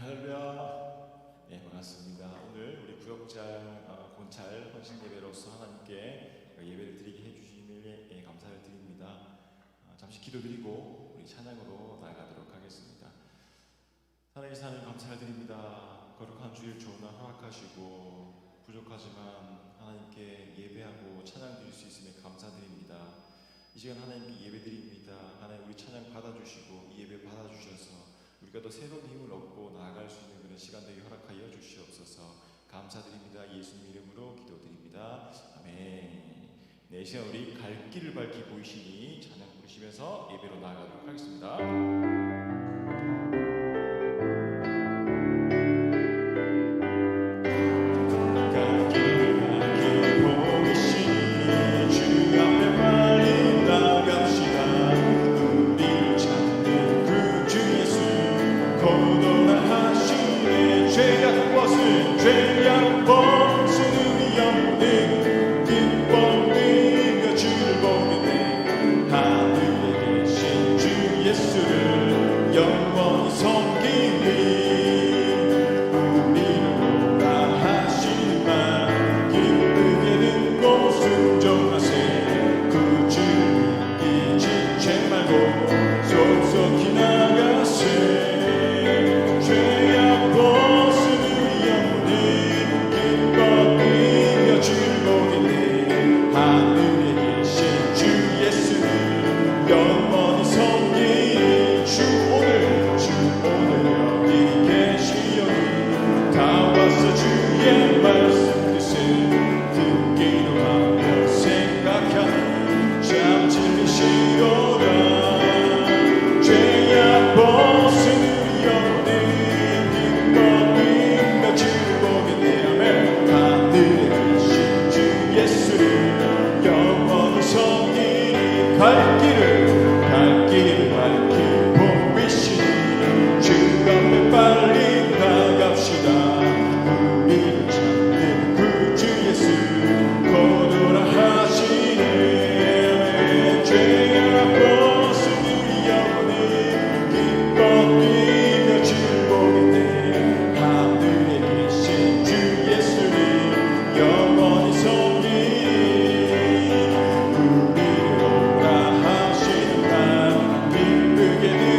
할렐루야. 네, 반갑습니다. 오늘 우리 구역장 본찰 헌신 예배로서 하나님께 예배를 드리게 해주심을 감사를 드립니다. 잠시 기도드리고 우리 찬양으로 나아가도록 하겠습니다. 하나님 하나님 감사를 드립니다. 거룩한 주일 좋은 날 허락하시고 부족하지만 하나님께 예배하고 찬양 드릴 수 있음에 감사드립니다. 이 시간 하나님께 예배 드립니다. 하나님 우리 찬양 받아주시고 이 예배 받아주셔서 우리가 더 새로운 힘을 얻고 나아갈 수 있는 그런 시간 되게 허락하여 주시옵소서. 감사드립니다. 예수님 이름으로 기도드립니다. 아멘. 네, 이 시간 우리 갈 길을 밝히 보이시니 찬양 부르시면서 예배로 나아가도록 하겠습니다. 우리를 오라 하시는 말 기쁘게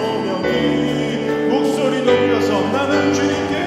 소명이 목소리 높여서 나는 주님께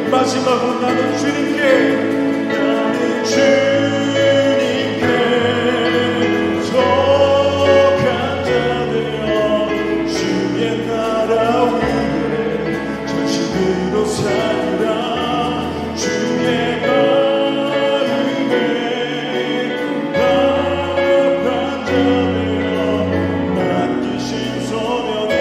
마지막으로 나는 주님께 속한 자 되어 주의 나라 위에 전심으로 살리라 주의 마음에 합한 자 되어 맡기신 소명이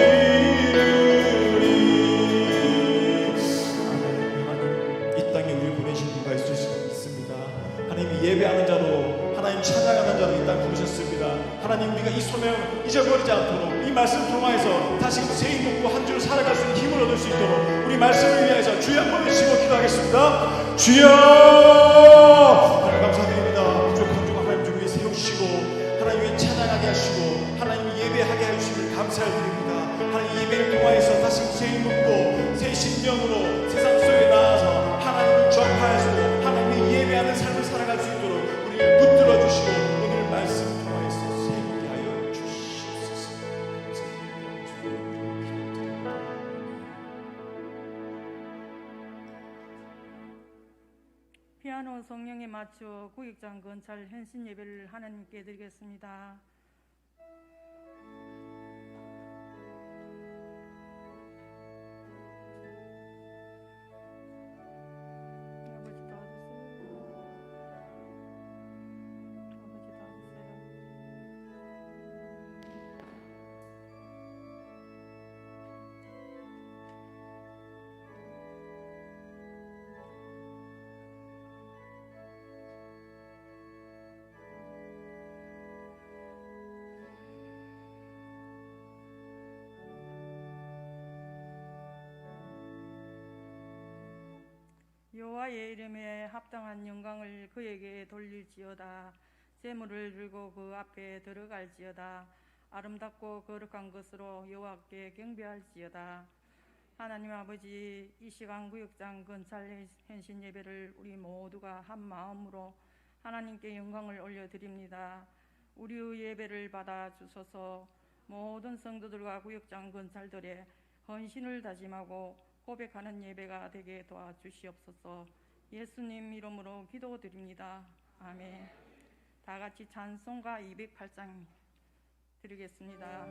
예배하는 자로 하나님 찬양하는 자로 이 땅 부르셨습니다. 하나님 우리가 이 소명 잊어버리지 않도록 이 말씀 통하여서 다시 새 힘 먹고 한 주를 살아갈 수 있는 힘을 얻을 수 있도록 우리 말씀을 위해서 주여 한번 외치고 기도하겠습니다. 주여 하나님 감사드립니다. 부족한 중 하나님 좀 위해 세우시고 하나님 위해 찬양하게 하시고 하나님 예배하게 해주시길 감사드립니다. 하나님 예배를 통하여서 다시 새 힘 먹고 새 심령으로 세상 속에 나아서 하나님을 전파하시고 하나님의 예배하는 삶을 살아갈 수 있도록 우리를 붙들어 주시고 오늘 말씀 통하여서 새롭게 하여 주시옵소서. 피아노 성령에 맞춰 구역장 건찰 헌신 예배를 하나님께 드리겠습니다. 여호와의 이름에 합당한 영광을 그에게 돌릴지어다. 제물을 들고 그 앞에 들어갈지어다. 아름답고 거룩한 것으로 여호와께 경배할지어다. 하나님 아버지, 이 시간 구역장 건찰 헌신 예배를 우리 모두가 한 마음으로 하나님께 영광을 올려드립니다. 우리의 예배를 받아 주소서. 모든 성도들과 구역장 건찰들의 헌신을 다짐하고 고백하는 예배가 되게 도와주시옵소서. 예수님 이름으로 기도드립니다. 아멘. 다 같이 찬송가 208장 드리겠습니다.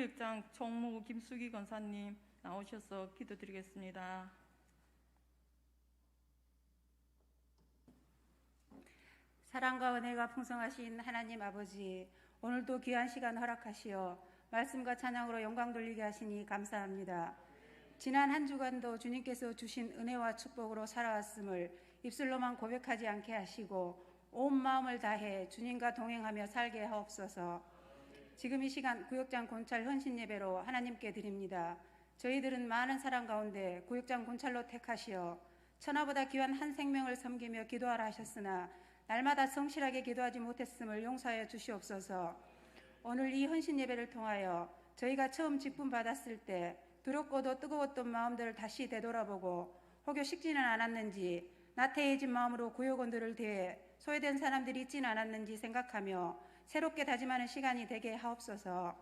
구역장 총무 김수기 권사님 나오셔서 기도드리겠습니다. 사랑과 은혜가 풍성하신 하나님 아버지, 오늘도 귀한 시간 허락하시어 말씀과 찬양으로 영광 돌리게 하시니 감사합니다. 지난 한 주간도 주님께서 주신 은혜와 축복으로 살아왔음을 입술로만 고백하지 않게 하시고 온 마음을 다해 주님과 동행하며 살게 하옵소서. 지금 이 시간 구역장 곤찰 헌신 예배로 하나님께 드립니다. 저희들은 많은 사람 가운데 구역장 곤찰로 택하시어 천하보다 귀한 한 생명을 섬기며 기도하라 하셨으나 날마다 성실하게 기도하지 못했음을 용서하여 주시옵소서. 오늘 이 헌신 예배를 통하여 저희가 처음 직분 받았을 때 두렵고도 뜨거웠던 마음들을 다시 되돌아보고 혹여 식지는 않았는지, 나태해진 마음으로 구역원들을 대해 소외된 사람들이 있지는 않았는지 생각하며 새롭게 다짐하는 시간이 되게 하옵소서.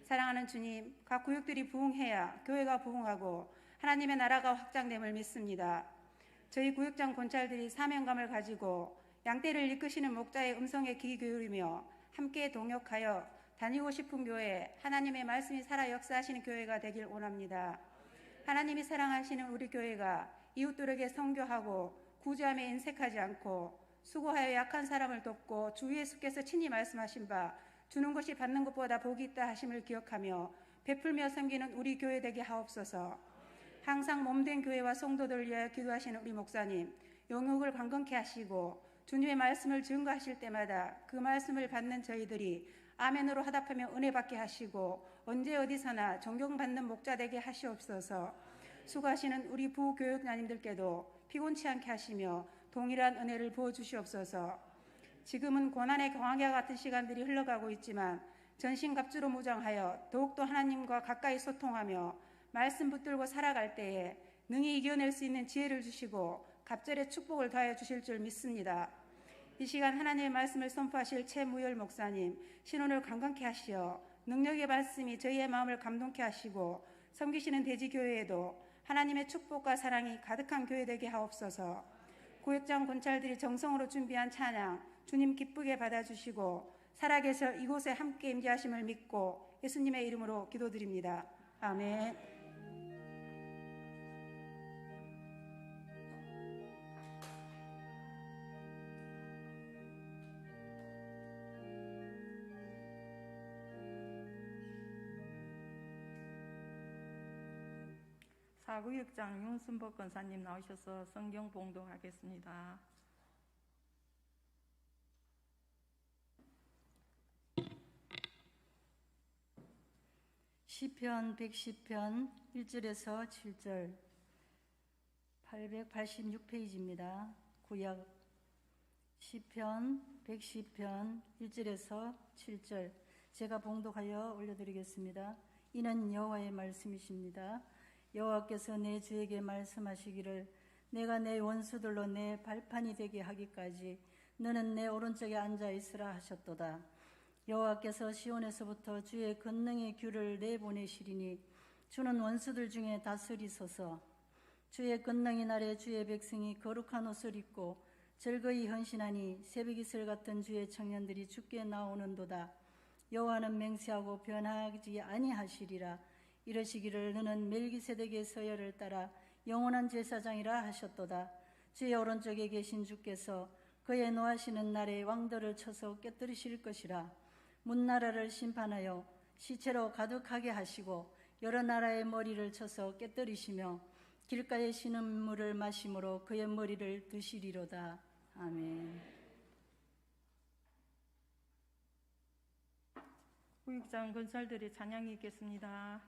사랑하는 주님, 각 구역들이 부흥해야 교회가 부흥하고 하나님의 나라가 확장됨을 믿습니다. 저희 구역장 권찰들이 사명감을 가지고 양떼를 이끄시는 목자의 음성에 귀 기울이며 함께 동역하여 다니고 싶은 교회, 하나님의 말씀이 살아 역사하시는 교회가 되길 원합니다. 하나님이 사랑하시는 우리 교회가 이웃들에게 선교하고 구제함에 인색하지 않고 수고하여 약한 사람을 돕고 주 예수께서 친히 말씀하신 바 주는 것이 받는 것보다 복이 있다 하심을 기억하며 베풀며 섬기는 우리 교회 되게 하옵소서. 항상 몸된 교회와 성도들을 위하여 기도하시는 우리 목사님, 영역을 강건케 하시고 주님의 말씀을 증거하실 때마다 그 말씀을 받는 저희들이 아멘으로 화답하며 은혜 받게 하시고 언제 어디서나 존경받는 목자 되게 하시옵소서. 수고하시는 우리 부교육자님들께도 피곤치 않게 하시며 동일한 은혜를 부어주시옵소서. 지금은 고난의 광야 같은 시간들이 흘러가고 있지만 전신갑주로 무장하여 더욱더 하나님과 가까이 소통하며 말씀 붙들고 살아갈 때에 능히 이겨낼 수 있는 지혜를 주시고 갑절의 축복을 더하여 주실 줄 믿습니다. 이 시간 하나님의 말씀을 선포하실 최무열 목사님, 신혼을 강건케 하시어 능력의 말씀이 저희의 마음을 감동케 하시고 섬기시는 대지교회에도 하나님의 축복과 사랑이 가득한 교회 되게 하옵소서. 구역장 권찰들이 정성으로 준비한 찬양 주님 기쁘게 받아주시고 살아계셔 이곳에 함께 임재하심을 믿고 예수님의 이름으로 기도드립니다. 아멘. 사구역장 윤순복 권사님 나오셔서 성경 봉독하겠습니다. 시편 110편 1절에서 7절 886페이지입니다. 구약 시편 110편 1절에서 7절 제가 봉독하여 올려드리겠습니다. 이는 여호와의 말씀이십니다. 여호와께서 내 주에게 말씀하시기를 내가 내 원수들로 내 발판이 되게 하기까지 너는 내 오른쪽에 앉아 있으라 하셨도다. 여호와께서 시온에서부터 주의 권능의 규를 내보내시리니 주는 원수들 중에 다스리소서. 주의 권능의 날에 주의 백성이 거룩한 옷을 입고 즐거이 헌신하니 새벽이슬 같은 주의 청년들이 주께 나오는도다. 여호와는 맹세하고 변하지 아니하시리라. 이러시기를 너는 멜기세덱의 서열을 따라 영원한 제사장이라 하셨도다. 주의 오른쪽에 계신 주께서 그의 노하시는 날에 왕들을 쳐서 깨뜨리실 것이라. 문나라를 심판하여 시체로 가득하게 하시고 여러 나라의 머리를 쳐서 깨뜨리시며 길가에 쉬는 물을 마심으로 그의 머리를 드시리로다. 아멘. 구역장 권찰들이 찬양이 있겠습니다.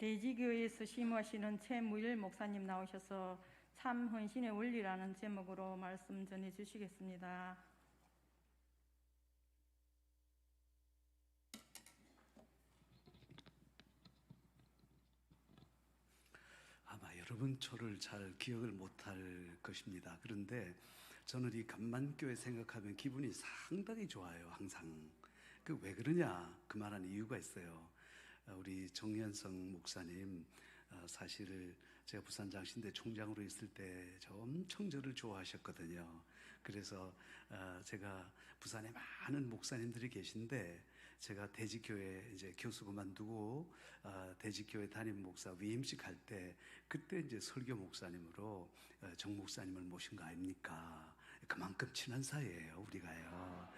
대지교회에서 심우하시는 최무일 목사님 나오셔서 참 헌신의 원리라는 제목으로 말씀 전해 주시겠습니다. 아마 여러분 저를 잘 기억을 못할 것입니다. 그런데 저는 이 감만교회 생각하면 기분이 상당히 좋아요. 항상. 그 왜 그러냐? 그만한 이유가 있어요. 우리 정현성 목사님, 사실 제가 부산장신대 총장으로 있을 때 엄청 저를 좋아하셨거든요. 그래서 제가 부산에 많은 목사님들이 계신데 제가 대지교회 이제 교수 그만두고 대지교회 담임 목사 위임직 할 때 그때 이제 설교 목사님으로 정 목사님을 모신 거 아닙니까? 그만큼 친한 사이예요, 우리가요.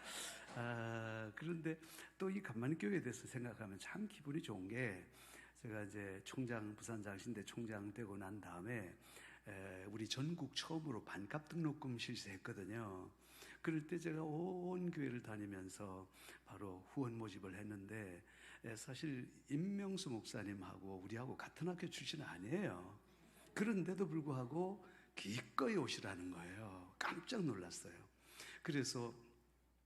그런데 또 이 감만교회에 대해서 생각하면 참 기분이 좋은 게 제가 이제 총장, 부산장신대 총장 되고 난 다음에 우리 전국 처음으로 반값 등록금 실시했거든요. 그럴 때 제가 온 교회를 다니면서 바로 후원 모집을 했는데 사실 임명수 목사님하고 우리하고 같은 학교 출신은 아니에요. 그런데도 불구하고 기꺼이 오시라는 거예요. 깜짝 놀랐어요. 그래서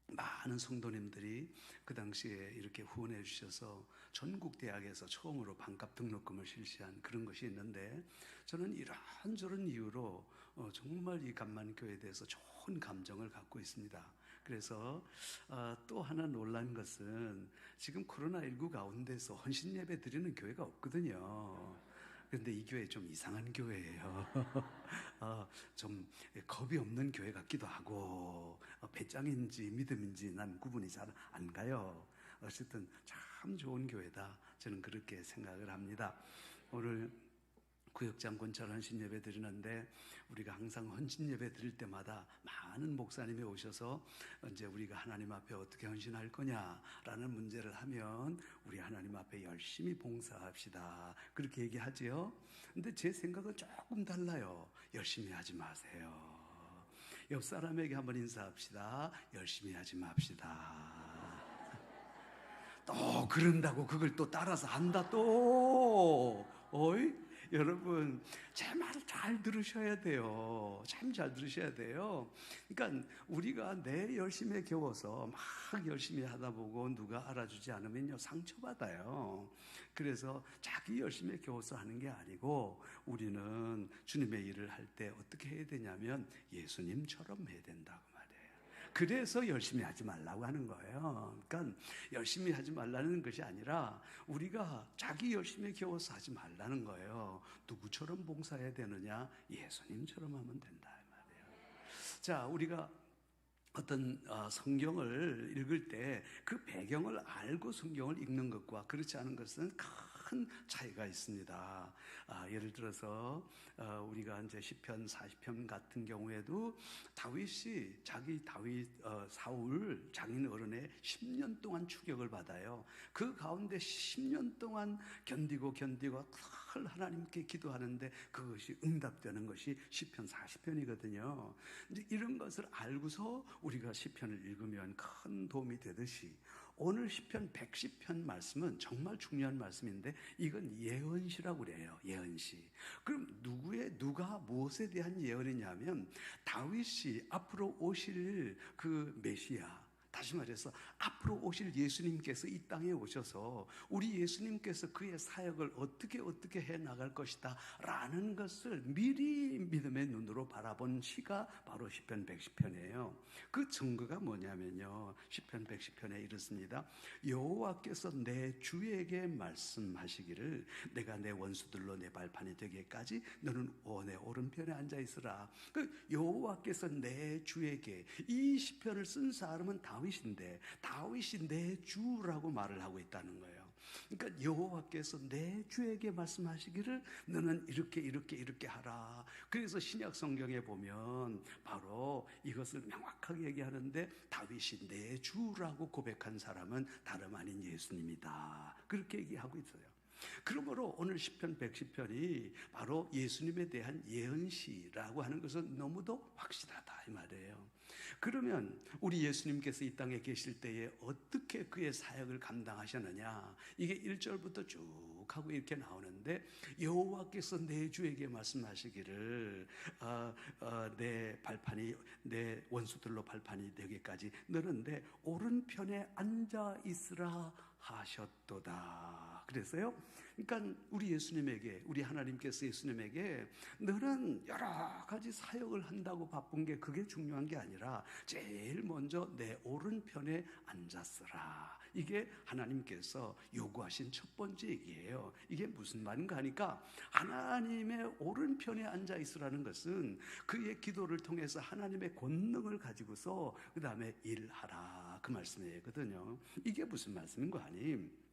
많은 성도님들이 그 당시에 이렇게 후원해 주셔서 전국 대학에서 처음으로 반값 등록금을 실시한 그런 것이 있는데 저는 이런저런 이유로 정말 이 감만교회에 대해서 좋은 감정을 갖고 있습니다. 그래서 또 하나 놀란 것은 지금 코로나19 가운데서 헌신 예배 드리는 교회가 없거든요. 근데 이 교회 좀 이상한 교회예요. 좀 겁이 없는 교회 같기도 하고 배짱인지 믿음인지 난 구분이 잘 안 가요. 어쨌든 참 좋은 교회다. 저는 그렇게 생각을 합니다. 오늘 구역장 권찰 헌신 예배 드리는데 우리가 항상 헌신 예배 드릴 때마다 많은 목사님이 오셔서 이제 우리가 하나님 앞에 어떻게 헌신할 거냐라는 문제를 하면 우리 하나님 앞에 열심히 봉사합시다. 그렇게 얘기하지요. 근데 제 생각은 조금 달라요. 열심히 하지 마세요. 옆 사람에게 한번 인사합시다. 열심히 하지 맙시다. 또 그런다고 그걸 또 따라서 한다 또. 어이? 여러분 제 말을 잘 들으셔야 돼요. 참 잘 들으셔야 돼요. 그러니까 우리가 내 열심에 겨워서 막 열심히 하다 보고 누가 알아주지 않으면요 상처받아요. 그래서 자기 열심에 겨워서 하는 게 아니고 우리는 주님의 일을 할 때 어떻게 해야 되냐면 예수님처럼 해야 된다고 말이에요. 그래서 열심히 하지 말라고 하는 거예요. 그러니까 열심히 하지 말라는 것이 아니라 우리가 자기 열심에 겨워서 하지 말라는 거예요. 누구처럼 봉사해야 되느냐? 예수님처럼 하면 된다 이 말이에요. 자, 우리가 어떤 성경을 읽을 때 그 배경을 알고 성경을 읽는 것과 그렇지 않은 것은 큰 차이가 있습니다. 예를 들어서 우리가 이제 시편 40편 같은 경우에도 다윗이 자기 사울 장인 어른의 10년 동안 추격을 받아요. 그 가운데 10년 동안 견디고 늘 하나님께 기도하는데 그것이 응답되는 것이 시편 40편이거든요. 이제 이런 것을 알고서 우리가 시편을 읽으면 큰 도움이 되듯이 오늘 시편 110편 말씀은 정말 중요한 말씀인데 이건 예언시라고 그래요. 예언시. 그럼 누가 무엇에 대한 예언이냐면 다윗이 앞으로 오실 그 메시아, 다시 말해서 앞으로 오실 예수님께서 이 땅에 오셔서 우리 예수님께서 그의 사역을 어떻게 해나갈 것이다 라는 것을 미리 믿음의 눈으로 바라본 시가 바로 시편 110편이에요. 그 증거가 뭐냐면요, 시편 110편에 이렇습니다. 여호와께서 내 주에게 말씀하시기를 내가 내 원수들로 내 발판이 되기까지 너는 원의 오른편에 앉아있으라. 그 여호와께서 내 주에게, 이 시편을 쓴 사람은 다윗인데 다윗이 내 주라고 말을 하고 있다는 거예요. 그러니까 여호와께서 내 주에게 말씀하시기를 너는 이렇게 하라. 그래서 신약 성경에 보면 바로 이것을 명확하게 얘기하는데 다윗이 내 주라고 고백한 사람은 다름 아닌 예수님이다. 그렇게 얘기하고 있어요. 그러므로 오늘 시편 110편이 바로 예수님에 대한 예언시라고 하는 것은 너무도 확실하다 이 말이에요. 그러면 우리 예수님께서 이 땅에 계실 때에 어떻게 그의 사역을 감당하셨느냐? 이게 1절부터 쭉 하고 이렇게 나오는데, 여호와께서 내 주에게 말씀하시기를 내 발판이 내 원수들로 발판이 되기까지 너는 내 오른편에 앉아 있으라 하셨도다. 그래서요, 그러니까 우리 예수님에게, 우리 하나님께서 예수님에게 너는 여러 가지 사역을 한다고 바쁜 게 그게 중요한 게 아니라 제일 먼저 내 오른편에 앉았으라. 이게 하나님께서 요구하신 첫 번째 얘기예요. 이게 무슨 말인가 하니까, 하나님의 오른편에 앉아 있으라는 것은 그의 기도를 통해서 하나님의 권능을 가지고서 그 다음에 일하라, 그 말씀이거든요. 이게 무슨 말씀인가 하니,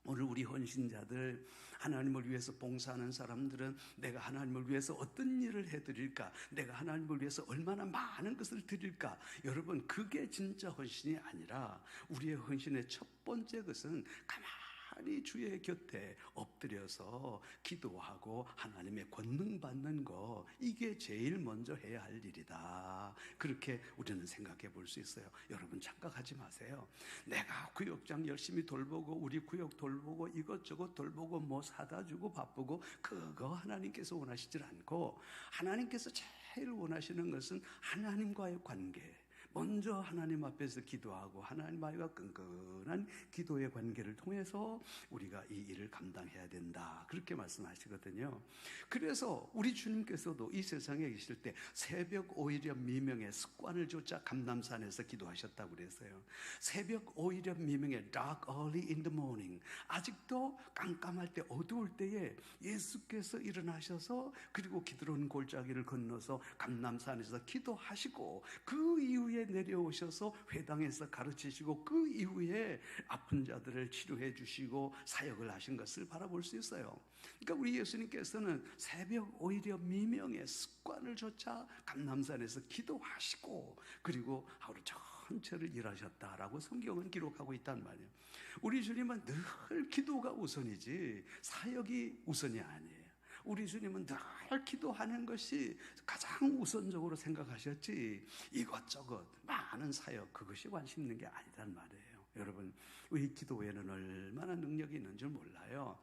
오늘 우리 헌신자들, 하나님을 위해서 봉사하는 사람들은 내가 하나님을 위해서 어떤 일을 해드릴까, 내가 하나님을 위해서 얼마나 많은 것을 드릴까. 여러분, 그게 진짜 헌신이 아니라, 우리의 헌신의 첫 번째 것은 가만히 주의 곁에 엎드려서 기도하고 하나님의 권능 받는 거, 이게 제일 먼저 해야 할 일이다. 그렇게 우리는 생각해 볼 수 있어요. 여러분, 착각하지 마세요. 내가 구역장 열심히 돌보고 우리 구역 돌보고 이것저것 돌보고 뭐 사다 주고 바쁘고, 그거 하나님께서 원하시질 않고, 하나님께서 제일 원하시는 것은 하나님과의 관계. 먼저 하나님 앞에서 기도하고 하나님과의 끈끈한 기도의 관계를 통해서 우리가 이 일을 감당해야 된다, 그렇게 말씀하시거든요. 그래서 우리 주님께서도 이 세상에 계실 때 새벽 오히려 미명의 습관을 조차 감람산에서 기도하셨다고 그랬어요. 새벽 오히려 미명의 dark early in the morning, 아직도 깜깜할 때, 어두울 때에 예수께서 일어나셔서 그리고 기드론 골짜기를 건너서 감람산에서 기도하시고, 그 이후에 내려오셔서 회당에서 가르치시고, 그 이후에 아픈 자들을 치료해 주시고 사역을 하신 것을 바라볼 수 있어요. 그러니까 우리 예수님께서는 새벽 오히려 미명의 습관을 조차 감람산에서 기도하시고, 그리고 하루 전체를 일하셨다라고 성경은 기록하고 있단 말이에요. 우리 주님은 늘 기도가 우선이지 사역이 우선이 아니에요. 우리 주님은 늘 기도하는 것이 가장 우선적으로 생각하셨지, 이것저것 많은 사역, 그것이 관심 있는 게 아니란 말이에요. 여러분, 우리 기도에는 얼마나 능력이 있는 줄 몰라요.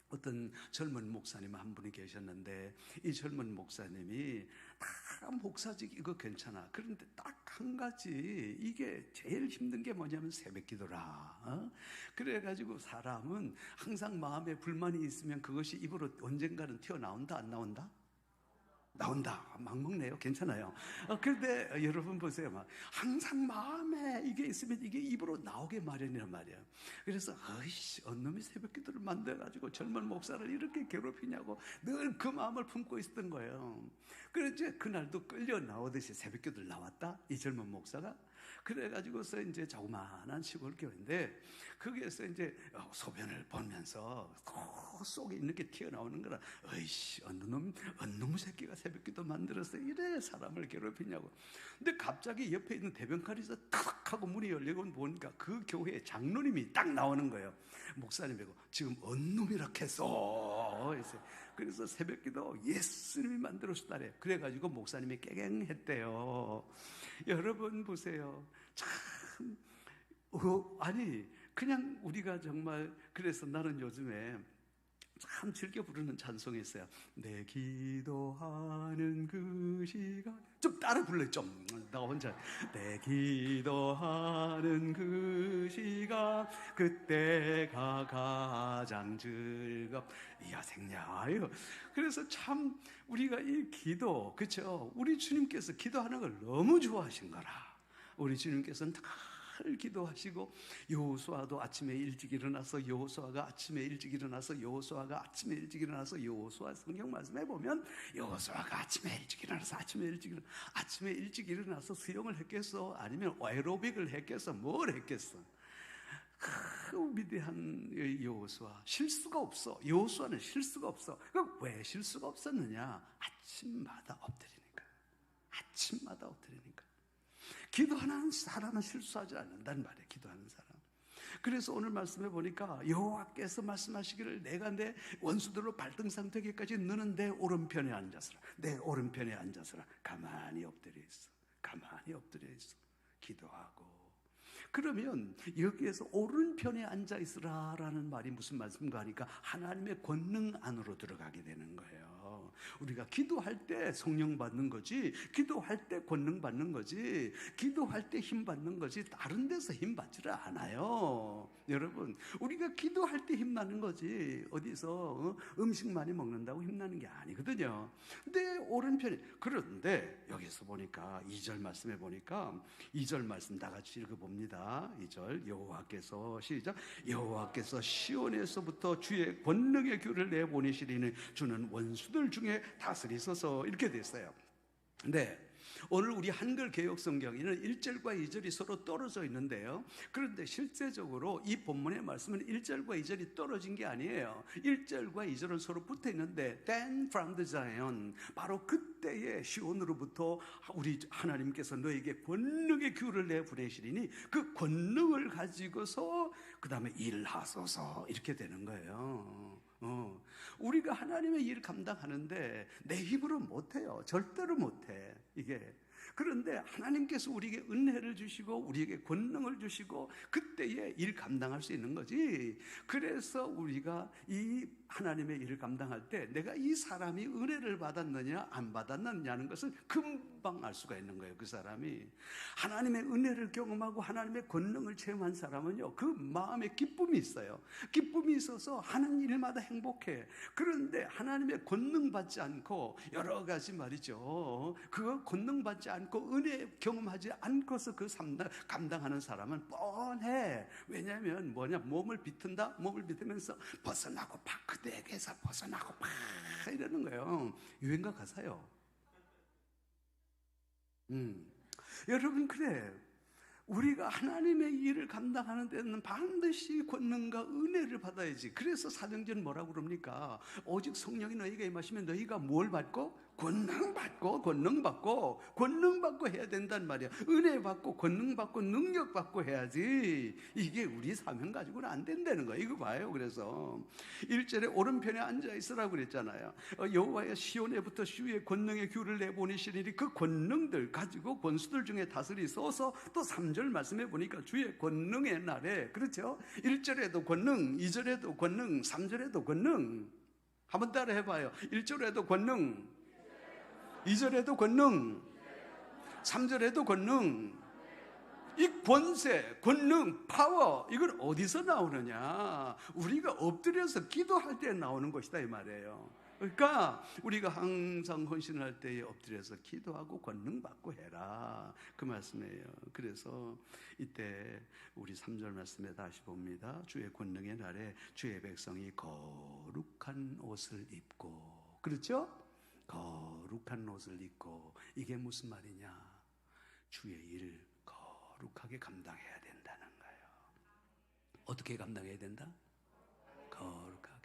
어떤 젊은 목사님 한 분이 계셨는데, 이 젊은 목사님이 다 목사직 이거 괜찮아. 그런데 딱 한 가지, 이게 제일 힘든 게 뭐냐면 새벽 기도라. 그래가지고 사람은 항상 마음에 불만이 있으면 그것이 입으로 언젠가는 튀어나온다, 안 나온다? 나온다. 막 먹네요. 괜찮아요. 그런데 여러분 보세요. 막 항상 마음에 이게 있으면 이게 입으로 나오게 마련이란 말이에요. 그래서 어느 놈이 새벽 기도를 만들어가지고 젊은 목사를 이렇게 괴롭히냐고 늘 그 마음을 품고 있었던 거예요. 그래서 이제 그날도 끌려 나오듯이 새벽 기도를 나왔다, 이 젊은 목사가. 그래가지고서 이제 자그마한 시골 교회인데, 거기에서 이제 소변을 보면서 속에 있는 게 튀어나오는 거라, 어이씨, 어느 놈 새끼가 새벽기도 만들어서 이래 사람을 괴롭히냐고. 근데 갑자기 옆에 있는 대변칼에서 탁 하고 문이 열리고 보니까 그 교회의 장로님이 딱 나오는 거예요. 목사님이고, 지금 어느 놈이라 했어. 그래서 새벽기도 예수님이 만들어줬다래. 그래가지고 목사님이 깨갱했대요. 여러분 보세요. 참, 아니 그냥 우리가 정말, 그래서 나는 요즘에 참 즐겨 부르는 찬송이 있어요. 내 기도하는 그 시간, 좀 따라 불러요. 좀 나 혼자. 내 기도하는 그 시간, 그때가 가장 이야 생야요. 그래서 참 우리가 이 기도, 그렇죠? 우리 주님께서 기도하는 걸 너무 좋아하신 거라. 우리 주님께서는 늘 기도하시고, 여호수아도 아침에 일찍 일어나서 여호수아가 아침에 일찍 일어나서 성경 말씀해 보면 여호수아가 아침에 일찍 일어나서 수영을 했겠어? 아니면 에어로빅을 했겠어? 뭘 했겠어? 그 위대한 여호수아, 실수가 없어. 여호수아는 실수가 없어. 왜 실수가 없었느냐? 아침마다 엎드리니까. 기도하는 사람은 실수하지 않는다는 말이에요. 기도하는 사람. 그래서 오늘 말씀해 보니까 여호와께서 말씀하시기를, 내가 내 원수들로 발등상 되기까지 너는 내 오른편에 앉았으라. 가만히 엎드려 있어. 가만히 엎드려 있어. 기도하고. 그러면 여기에서 오른편에 앉아 있으라라는 말이 무슨 말씀인가 하니까 하나님의 권능 안으로 들어가게 되는 거예요. 우리가 기도할 때 성령 받는 거지, 기도할 때 권능 받는 거지, 기도할 때 힘 받는 거지, 다른 데서 힘 받지를 않아요. 여러분, 우리가 기도할 때 힘나는 거지 어디서 음식 많이 먹는다고 힘나는 게 아니거든요. 근데 오른편에, 그런데 여기서 보니까 2절 말씀에 보니까 2절 말씀 다 같이 읽어봅니다. 2절 여호와께서 시작, 여호와께서 시온에서부터 주의 권능의 규를 내보내시리니 주는 원수들 중에 다스리소서, 이렇게 됐어요. 네, 오늘 우리 한글 개역 성경에는 1절과 2절이 서로 떨어져 있는데요. 그런데 실제적으로 이 본문의 말씀은 1절과 2절이 떨어진 게 아니에요. 1절과 2절은 서로 붙어 있는데 Then from the Zion, 바로 그때의 시온으로부터 우리 하나님께서 너에게 권능의 규를 내보내시리니 그 권능을 가지고서 그 다음에 일하소서, 이렇게 되는 거예요. 우리가 하나님의 일 감당하는데 내 힘으로 못해요. 절대로 못해 이게. 그런데 하나님께서 우리에게 은혜를 주시고 우리에게 권능을 주시고 그때에 일 감당할 수 있는 거지. 그래서 우리가 이 하나님의 일을 감당할 때 내가 이 사람이 은혜를 받았느냐 안 받았느냐는 것을 금방 알 수가 있는 거예요. 그 사람이 하나님의 은혜를 경험하고 하나님의 권능을 체험한 사람은요, 그 마음에 기쁨이 있어요. 기쁨이 있어서 하는 일마다 행복해. 그런데 하나님의 권능 받지 않고 여러 가지 말이죠, 그 권능 받지 않고 은혜 경험하지 않고서 그 감당하는 사람은 뻔해. 왜냐하면 뭐냐, 몸을 비튼다. 몸을 비트면서 벗어나고 그대에게서 벗어나고 막 이러는 거예요. 유행가 가사요. 여러분, 그래, 우리가 하나님의 일을 감당하는 데는 반드시 권능과 은혜를 받아야지. 그래서 사도행전 뭐라고 그럽니까? 오직 성령이 너희에게 임하시면 너희가 뭘 받고? 권능 받고 해야 된단 말이야. 은혜 받고 권능 받고 능력 받고 해야지. 이게 우리 사명 가지고는 안 된다는 거야. 이거 봐요. 그래서 1절에 오른편에 앉아 있으라고 그랬잖아요. 여호와의 시온에부터 주의 권능의 규를 내보내시리니 그 권능들 가지고 권수들 중에 다스리소서. 또 3절 말씀해 보니까 주의 권능의 날에, 그렇죠? 1절에도 권능, 2절에도 권능, 3절에도 권능. 한번 따라 해봐요. 1절에도 권능, 2절에도 권능, 3절에도 권능. 이 권세, 권능, 파워, 이건 어디서 나오느냐? 우리가 엎드려서 기도할 때 나오는 것이다, 이 말이에요. 그러니까 우리가 항상 헌신할 때에 엎드려서 기도하고 권능 받고 해라, 그 말씀이에요. 그래서 이때 우리 3절 말씀에 다시 봅니다. 주의 권능의 날에 주의 백성이 거룩한 옷을 입고, 그렇죠? 거룩한 옷을 입고. 이게 무슨 말이냐? 주의 일을 거룩하게 감당해야 된다는 거예요. 어떻게 감당해야 된다? 거룩하게.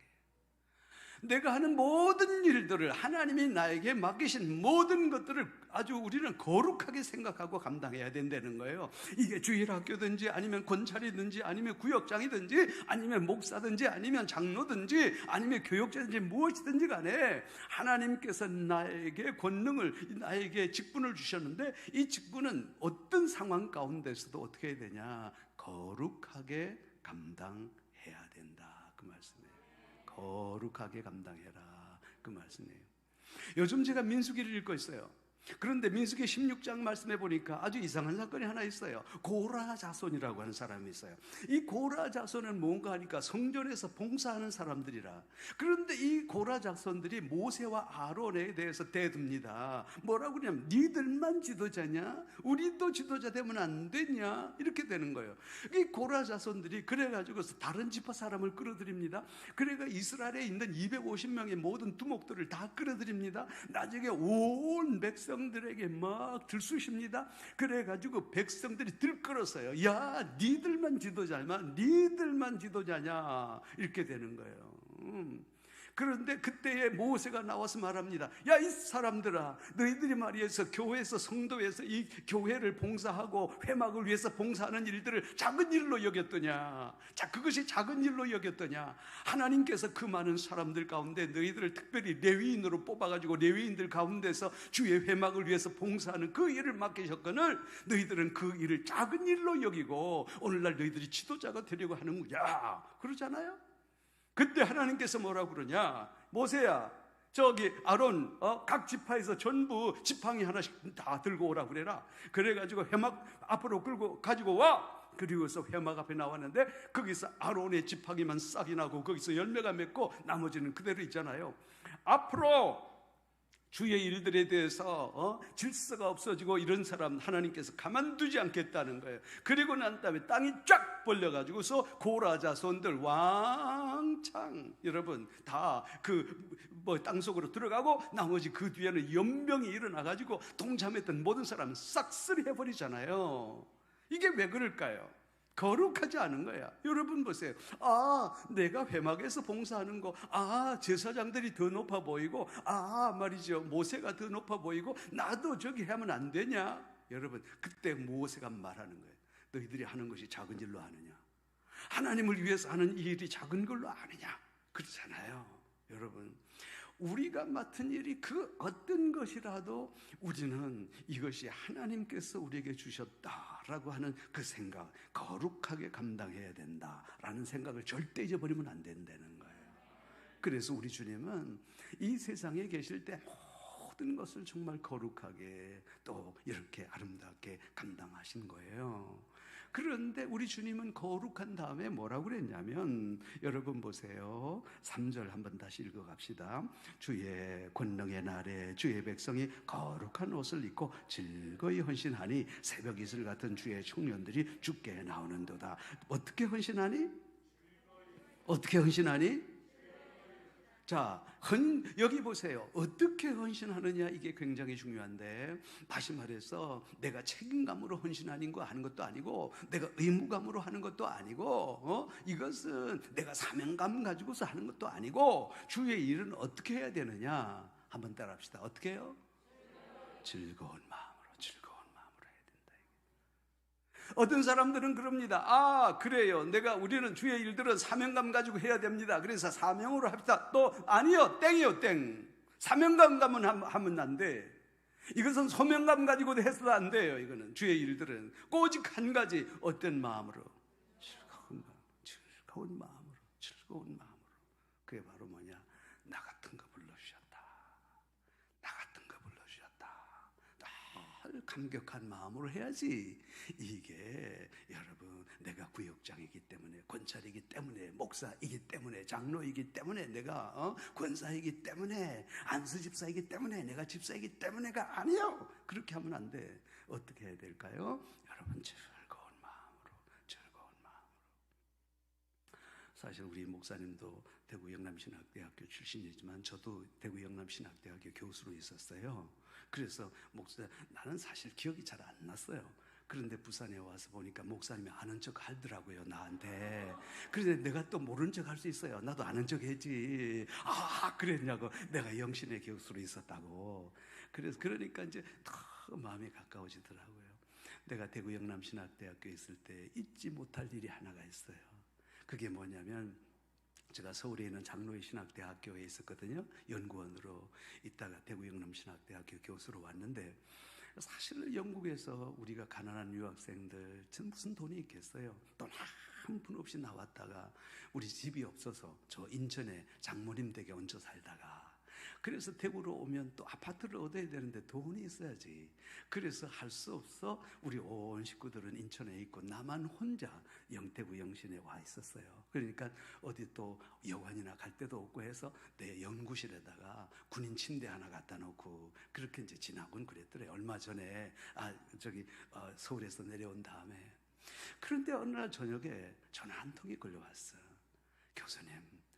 내가 하는 모든 일들을, 하나님이 나에게 맡기신 모든 것들을 아주 우리는 거룩하게 생각하고 감당해야 된다는 거예요. 이게 주일학교든지 아니면 권찰이든지 아니면 구역장이든지 아니면 목사든지 아니면 장로든지 아니면 교육자든지 무엇이든지 간에 하나님께서 나에게 권능을, 나에게 직분을 주셨는데 이 직분은 어떤 상황 가운데서도 어떻게 해야 되냐? 거룩하게 감당해야 된다, 그 말씀이에요. 거룩하게 감당해라, 그 말씀이에요. 요즘 제가 민수기를 읽고 있어요. 그런데 민수기 16장 말씀해 보니까 아주 이상한 사건이 하나 있어요. 고라 자손이라고 하는 사람이 있어요. 이 고라 자손은 뭔가 하니까 성전에서 봉사하는 사람들이라. 그런데 이 고라 자손들이 모세와 아론에 대해서 대듭니다. 뭐라고 그러냐면, 니들만 지도자냐? 우리도 지도자 되면 안 되냐? 이렇게 되는 거예요. 이 고라 자손들이 그래가지고 다른 지파 사람을 끌어들입니다. 그래가 이스라엘에 있는 250명의 모든 두목들을 다 끌어들입니다. 나중에 온 백성들에게 막 들쑤십니다. 그래가지고 백성들이 들끓었어요. 야, 니들만 지도자냐? 이렇게 되는 거예요. 그런데 그때에 모세가 나와서 말합니다. 야, 이 사람들아, 너희들이 말이어서 교회에서, 성도에서 이 교회를 봉사하고 회막을 위해서 봉사하는 일들을 작은 일로 여겼더냐? 자, 그것이 작은 일로 여겼더냐? 하나님께서 그 많은 사람들 가운데 너희들을 특별히 레위인으로 뽑아가지고 레위인들 가운데서 주의 회막을 위해서 봉사하는 그 일을 맡기셨거늘 너희들은 그 일을 작은 일로 여기고 오늘날 너희들이 지도자가 되려고 하는구나. 그러잖아요. 그때 하나님께서 뭐라고 그러냐? 모세야, 저기 아론 각 지파에서 전부 지팡이 하나씩 다 들고 오라 그래라. 그래가지고 회막 앞으로 끌고 가지고 와. 그리고서 회막 앞에 나왔는데 거기서 아론의 지팡이만 싹이 나고 거기서 열매가 맺고 나머지는 그대로 있잖아요. 앞으로 주의 일들에 대해서 질서가 없어지고 이런 사람 하나님께서 가만두지 않겠다는 거예요. 그리고 난 다음에 땅이 쫙 벌려가지고서 고라 자손들 왕창 여러분 다 그 땅속으로 들어가고 나머지 그 뒤에는 연병이 일어나가지고 동참했던 모든 사람은 싹쓸이 해버리잖아요. 이게 왜 그럴까요? 거룩하지 않은 거야. 여러분 보세요. 내가 회막에서 봉사하는 거, 제사장들이 더 높아 보이고, 말이죠, 모세가 더 높아 보이고, 나도 저기 하면 안 되냐? 여러분, 그때 모세가 말하는 거예요. 너희들이 하는 것이 작은 일로 아느냐? 하나님을 위해서 하는 이 일이 작은 걸로 아느냐? 그렇잖아요. 여러분, 우리가 맡은 일이 그 어떤 것이라도 우리는 이것이 하나님께서 우리에게 주셨다라고 하는 그 생각, 거룩하게 감당해야 된다라는 생각을 절대 잊어버리면 안 된다는 거예요. 그래서 우리 주님은 이 세상에 계실 때 모든 것을 정말 거룩하게 또 이렇게 아름답게 감당하신 거예요. 그런데 우리 주님은 거룩한 다음에 뭐라고 그랬냐면, 여러분 보세요. 3절 한번 다시 읽어갑시다. 주의 권능의 날에 주의 백성이 거룩한 옷을 입고 즐거이 헌신하니 새벽 이슬 같은 주의 청년들이 주께 나오는도다. 어떻게 헌신하니? 어떻게 헌신하니? 자, 여기 보세요. 어떻게 헌신하느냐, 이게 굉장히 중요한데, 다시 말해서 내가 책임감으로 헌신하는 거 하는 것도 아니고, 내가 의무감으로 하는 것도 아니고, 이것은 내가 사명감 가지고서 하는 것도 아니고, 주의 일은 어떻게 해야 되느냐? 한번 따라합시다. 어떻게 해요? 즐거운 마음으로 해야 된다. 어떤 사람들은 그럽니다. 그래요. 우리는 주의 일들은 사명감 가지고 해야 됩니다. 그래서 사명으로 합시다. 또 아니요, 땡이요, 땡. 사명감 하면 안 돼. 이것은 소명감 가지고도 해서도 안 돼요. 이거는 주의 일들은 오직 한 가지, 어떤 마음으로? 즐거운 마음으로. 그게 바로 뭐냐? 나 같은 거 불러주셨다. 늘 감격한 마음으로 해야지. 이게 여러분, 내가 구역장이기 때문에, 권찰이기 때문에, 목사이기 때문에, 장로이기 때문에, 내가 권사이기 때문에, 안수집사이기 때문에, 내가 집사이기 때문에가 아니요. 그렇게 하면 안 돼. 어떻게 해야 될까요? 여러분, 즐거운 마음으로. 사실 우리 목사님도 대구 영남신학대학교 출신이지만 저도 대구 영남신학대학교 교수로 있었어요. 그래서 나는 사실 기억이 잘 안 났어요. 그런데 부산에 와서 보니까 목사님이 아는 척 하더라고요, 나한테. 그런데 내가 또 모른 척 할 수 있어요. 나도 아는 척 했지. 그랬냐고. 내가 영신의 교수로 있었다고. 그러니까 이제 더 마음이 가까워지더라고요. 내가 대구 영남신학대학교에 있을 때 잊지 못할 일이 하나가 있어요. 그게 뭐냐면, 제가 서울에 있는 장로의 신학대학교에 있었거든요. 연구원으로 있다가 대구 영남신학대학교 교수로 왔는데, 사실 영국에서 우리가 가난한 유학생들 무슨 돈이 있겠어요. 돈 한 푼 없이 나왔다가 우리 집이 없어서 저 인천에 장모님 댁에 얹혀 살다가, 그래서 대구로 오면 또 아파트를 얻어야 되는데 돈이 있어야지. 그래서 할 수 없어 우리 온 식구들은 인천에 있고 나만 혼자 대구 영신에 와 있었어요. 그러니까 어디 또 여관이나 갈 데도 없고 해서 내 연구실에다가 군인 침대 하나 갖다 놓고 그렇게 이제 지나곤 그랬더래요. 얼마 전에 서울에서 내려온 다음에. 그런데 어느 날 저녁에 전화 한 통이 걸려왔어.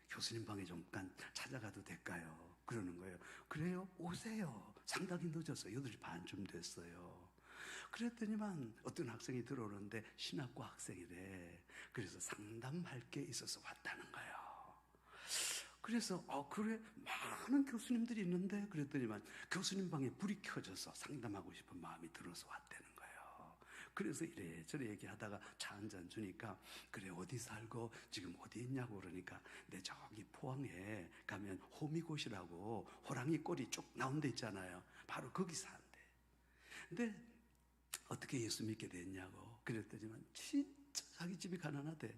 교수님 방에 잠깐 찾아가도 될까요? 그러는 거예요. 그래요? 오세요. 상당히 늦었어요. 8시 반쯤 됐어요. 그랬더니만 어떤 학생이 들어오는데 신학과 학생이래. 그래서 상담할 게 있어서 왔다는 거예요. 그래서 그래 많은 교수님들이 있는데 그랬더니만 교수님 방에 불이 켜져서 상담하고 싶은 마음이 들어서 왔다는 거예요. 그래서 이래저래 얘기하다가 차 한 잔 주니까 그래 어디 살고 지금 어디 있냐고 그러니까 내 저기 포항에 가면 호미곶이라고 호랑이 꼬리 쭉 나온 데 있잖아요. 바로 거기 산대. 근데 어떻게 예수 믿게 됐냐고 그랬더니만 진짜 자기 집이 가난하대.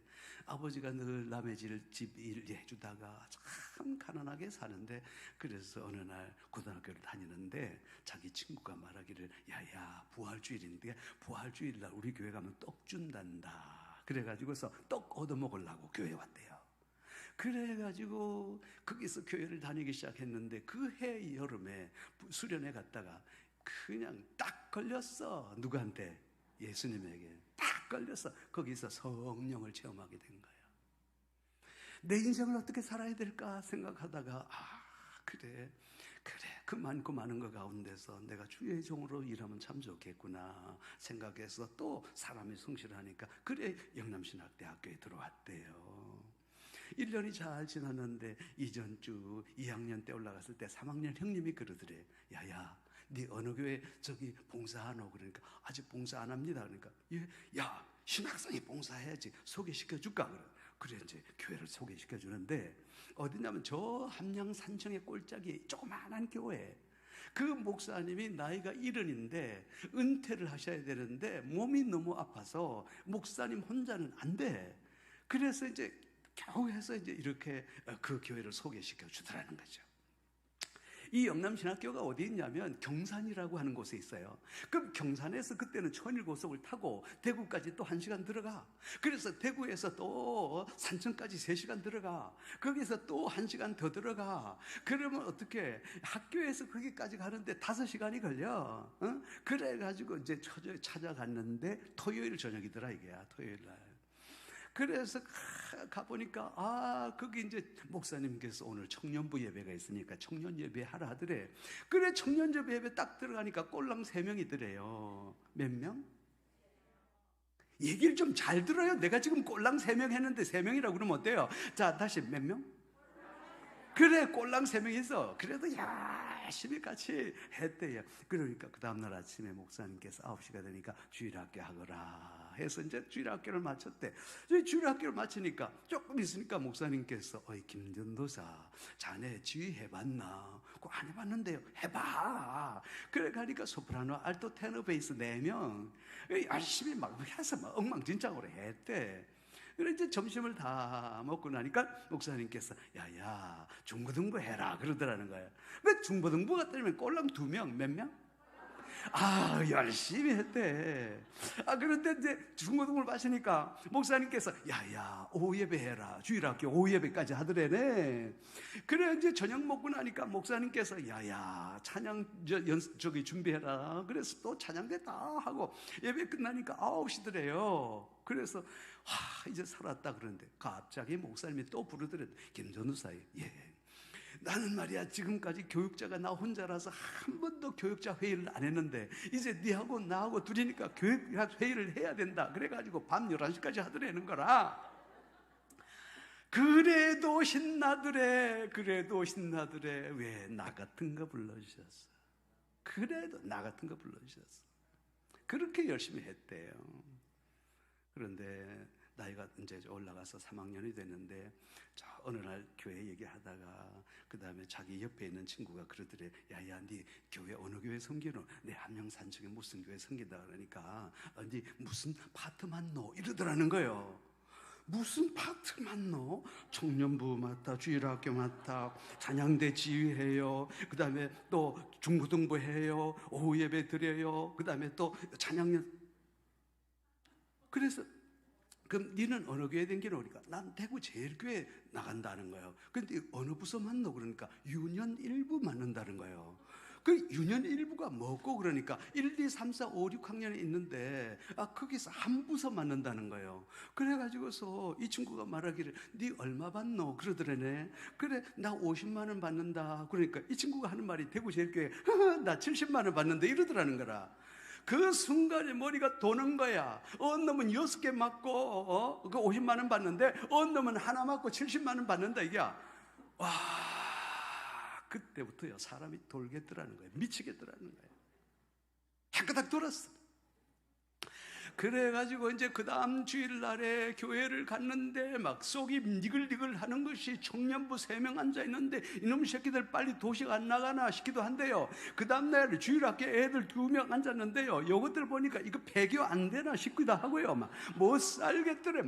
아버지가 늘 남의 집 일 해주다가 참 가난하게 사는데 그래서 어느 날 고등학교를 다니는데 자기 친구가 말하기를 야야 부활주일인데 부활주일날 우리 교회 가면 떡 준단다. 그래가지고서 떡 얻어먹으려고 교회 왔대요. 그래가지고 거기서 교회를 다니기 시작했는데 그 해 여름에 수련회 갔다가 그냥 딱 걸렸어. 누구한테? 예수님에게 딱 걸려서 거기서 성령을 체험하게 된 거예요. 내 인생을 어떻게 살아야 될까 생각하다가 그래 그 많고 많은 것 가운데서 내가 주의 종으로 일하면 참 좋겠구나 생각해서 또 사람이 성실하니까 그래 영남신학대학교에 들어왔대요. 1년이 잘 지났는데 이전 주 2학년 때 올라갔을 때 3학년 형님이 그러더래. 야야 네 어느 교회 저기 봉사하노? 그러니까 아직 봉사 안 합니다. 그러니까 야 신학생이 봉사해야지 소개시켜 줄까? 그래 이제 교회를 소개시켜 주는데 어디냐면 저 함양 산청의 꼴짝이 조그마한 교회. 그 목사님이 나이가 70인데 은퇴를 하셔야 되는데 몸이 너무 아파서 목사님 혼자는 안 돼. 그래서 이제 교회에서 이제 이렇게 그 교회를 소개시켜 주더라는 거죠. 이 영남신학교가 어디 있냐면 경산이라고 하는 곳에 있어요. 그럼 경산에서 그때는 천일고속을 타고 대구까지 또 1시간 들어가. 그래서 대구에서 또 산청까지 3시간 들어가. 거기서 또 1시간 더 들어가. 그러면 어떻게 학교에서 거기까지 가는데 5시간이 걸려. 그래가지고 이제 찾아갔는데 토요일 저녁이더라 이게. 토요일 날. 그래서 가보니까 거기 이제 목사님께서 오늘 청년부 예배가 있으니까 청년 예배 하라 하더래. 그래 청년 예배 딱 들어가니까 꼴랑 3명이더래요. 몇 명? 얘기를 좀 잘 들어요. 내가 지금 꼴랑 3명 했는데 3명이라고 그러면 어때요? 자 다시 몇 명? 그래 꼴랑 3명이서 그래도 열심히 같이 했대요. 그러니까 그 다음날 아침에 목사님께서 9시가 되니까 주일학교 하거라 해서 이제 주일학교를 마쳤대. 주일학교를 마치니까 조금 있으니까 목사님께서 어이 김전도사 자네 지휘 해봤나? 그거 안 해봤는데요. 해봐. 그래 가니까 소프라노 알토 테너 베이스 4명 열심히 막 해서 막 엉망진창으로 했대. 그래 이제 점심을 다 먹고 나니까 목사님께서 야야 중고등부 해라 그러더라는 거예요. 왜 중고등부가 되면 꼴랑 2명 몇 명? 열심히 했대. 그런데 이제 중고등부를 마시니까 목사님께서 야야 오후 예배 해라. 주일학교 오후 예배까지 하더래네. 그래 이제 저녁 먹고 나니까 목사님께서 야야 찬양 저기 준비해라. 그래서 또 찬양대 다 하고 예배 끝나니까 9시더래요. 그래서 이제 살았다 그러는데 갑자기 목사님이 또 부르더래. 김전우사님 나는 말이야 지금까지 교육자가 나 혼자라서 한 번도 교육자 회의를 안 했는데 이제 니하고 나하고 둘이니까 교육자 회의를 해야 된다. 그래가지고 밤 11시까지 하더라는 거라. 그래도 신나더래. 왜 나 같은 거 불러주셨어. 그래도 나 같은 거 불러주셨어. 그렇게 열심히 했대요. 그런데 나이가 이제 올라가서 3학년이 됐는데 어느 날 교회 얘기하다가 그 다음에 자기 옆에 있는 친구가 그러더래. 야야 네 교회 어느 교회 섬기노? 내 함양산청에 무슨 교회 섬긴다 그러니까 네 무슨 파트 맡노? 이러더라는 거예요. 무슨 파트 맡노? 청년부 맡아, 주일학교 맡아, 찬양대 지휘해요. 그 다음에 또 중고등부 해요. 오후 예배 드려요. 그 다음에 또 찬양연. 그래서 그럼 니는 어느 교회 댕기노? 그러니까 난 대구 제일교회 나간다는 거예요. 근데 어느 부서 맡노? 그러니까 유년 1부 맡는다는 거예요. 그 유년 1부가 뭐고? 그러니까 1, 2, 3, 4, 5, 6학년이 있는데 거기서 한 부서 맡는다는 거예요. 그래가지고서 이 친구가 말하기를 니 얼마 받노? 그러더래네. 그래 나 50만 원 받는다. 그러니까 이 친구가 하는 말이 대구 제일교회 나 70만 원 받는데 이러더라는 거라. 그 순간에 머리가 도는 거야. 어느 놈은 6개 맞고 그 50만 원 받는데 어느 놈은 하나 맞고 70만 원 받는다 이게야. 와, 그때부터요 사람이 돌겠더라는 거예요. 미치겠더라는 거예요. 깨끗하게 돌았어. 그래가지고 이제 그 다음 주일날에 교회를 갔는데 막 속이 니글니글 하는 것이 청년부 3명 앉아있는데 이놈 새끼들 빨리 도시가 안 나가나 싶기도 한데요. 그 다음날 주일학교 애들 2명 앉았는데요. 요것들 보니까 이거 배교 안 되나 싶기도 하고요. 막 못 살겠더래.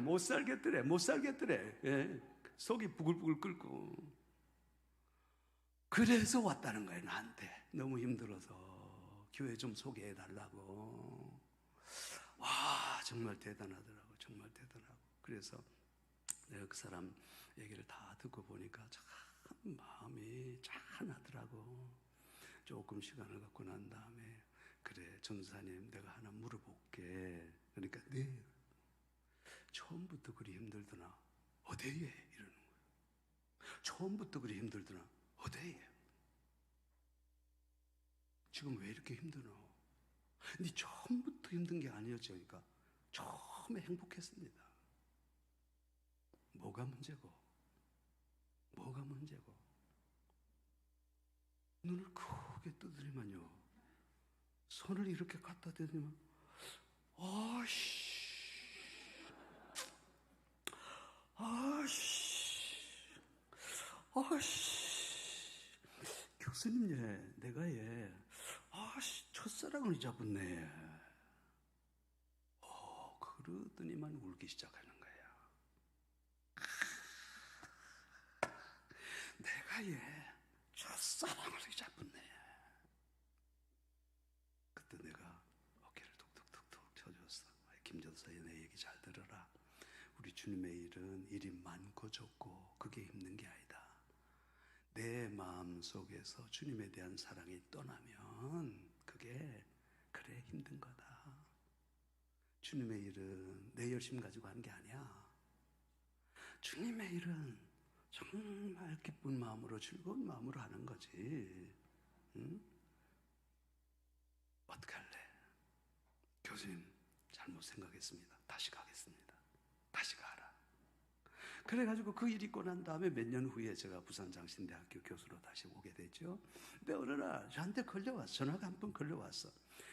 예. 속이 부글부글 끓고. 그래서 왔다는 거예요. 나한테 너무 힘들어서 교회 좀 소개해달라고. 와, 정말 대단하더라고. 정말 대단하고. 그래서 내가 그 사람 얘기를 다 듣고 보니까 참 마음이 짠하더라고. 조금 시간을 갖고 난 다음에 그래 전사님 내가 하나 물어볼게. 그러니까 네 처음부터 그리 힘들더나 어디에 이러는 거야. 처음부터 그리 힘들더나 어디에. 지금 왜 이렇게 힘드노? 네 처음부터 힘든 게 아니었죠. 그러니까 처음에 행복했습니다. 뭐가 문제고? 눈을 크게 뜨더니만요. 손을 이렇게 갖다 대더니만 교수님 내가 첫사랑을 잡았네. 그러더니만 울기 시작하는 거야. 내가 첫사랑을 잡았네. 그때 내가 어깨를 툭툭툭툭 쳐줬어. 김전사님 내 얘기 잘 들어라. 우리 주님의 일은 일이 많고 적고 그게 힘든 게 아니다. 내 마음 속에서 주님에 대한 사랑이 떠나면 그게 그래 힘든 거다. 주님의 일은 내 열심 가지고 하는 게 아니야. 주님의 일은 정말 기쁜 마음으로 즐거운 마음으로 하는 거지. 응? 어떻게 할래? 교수님 잘못 생각했습니다. 다시 가겠습니다. 다시 가라. 그래가지고 그 일 있고 난 다음에 몇 년 후에 제가 부산장신대학교 교수로 다시 오게 됐죠. 근데 어느 날 저한테 걸려왔어. 전화가 한 번 걸려왔어.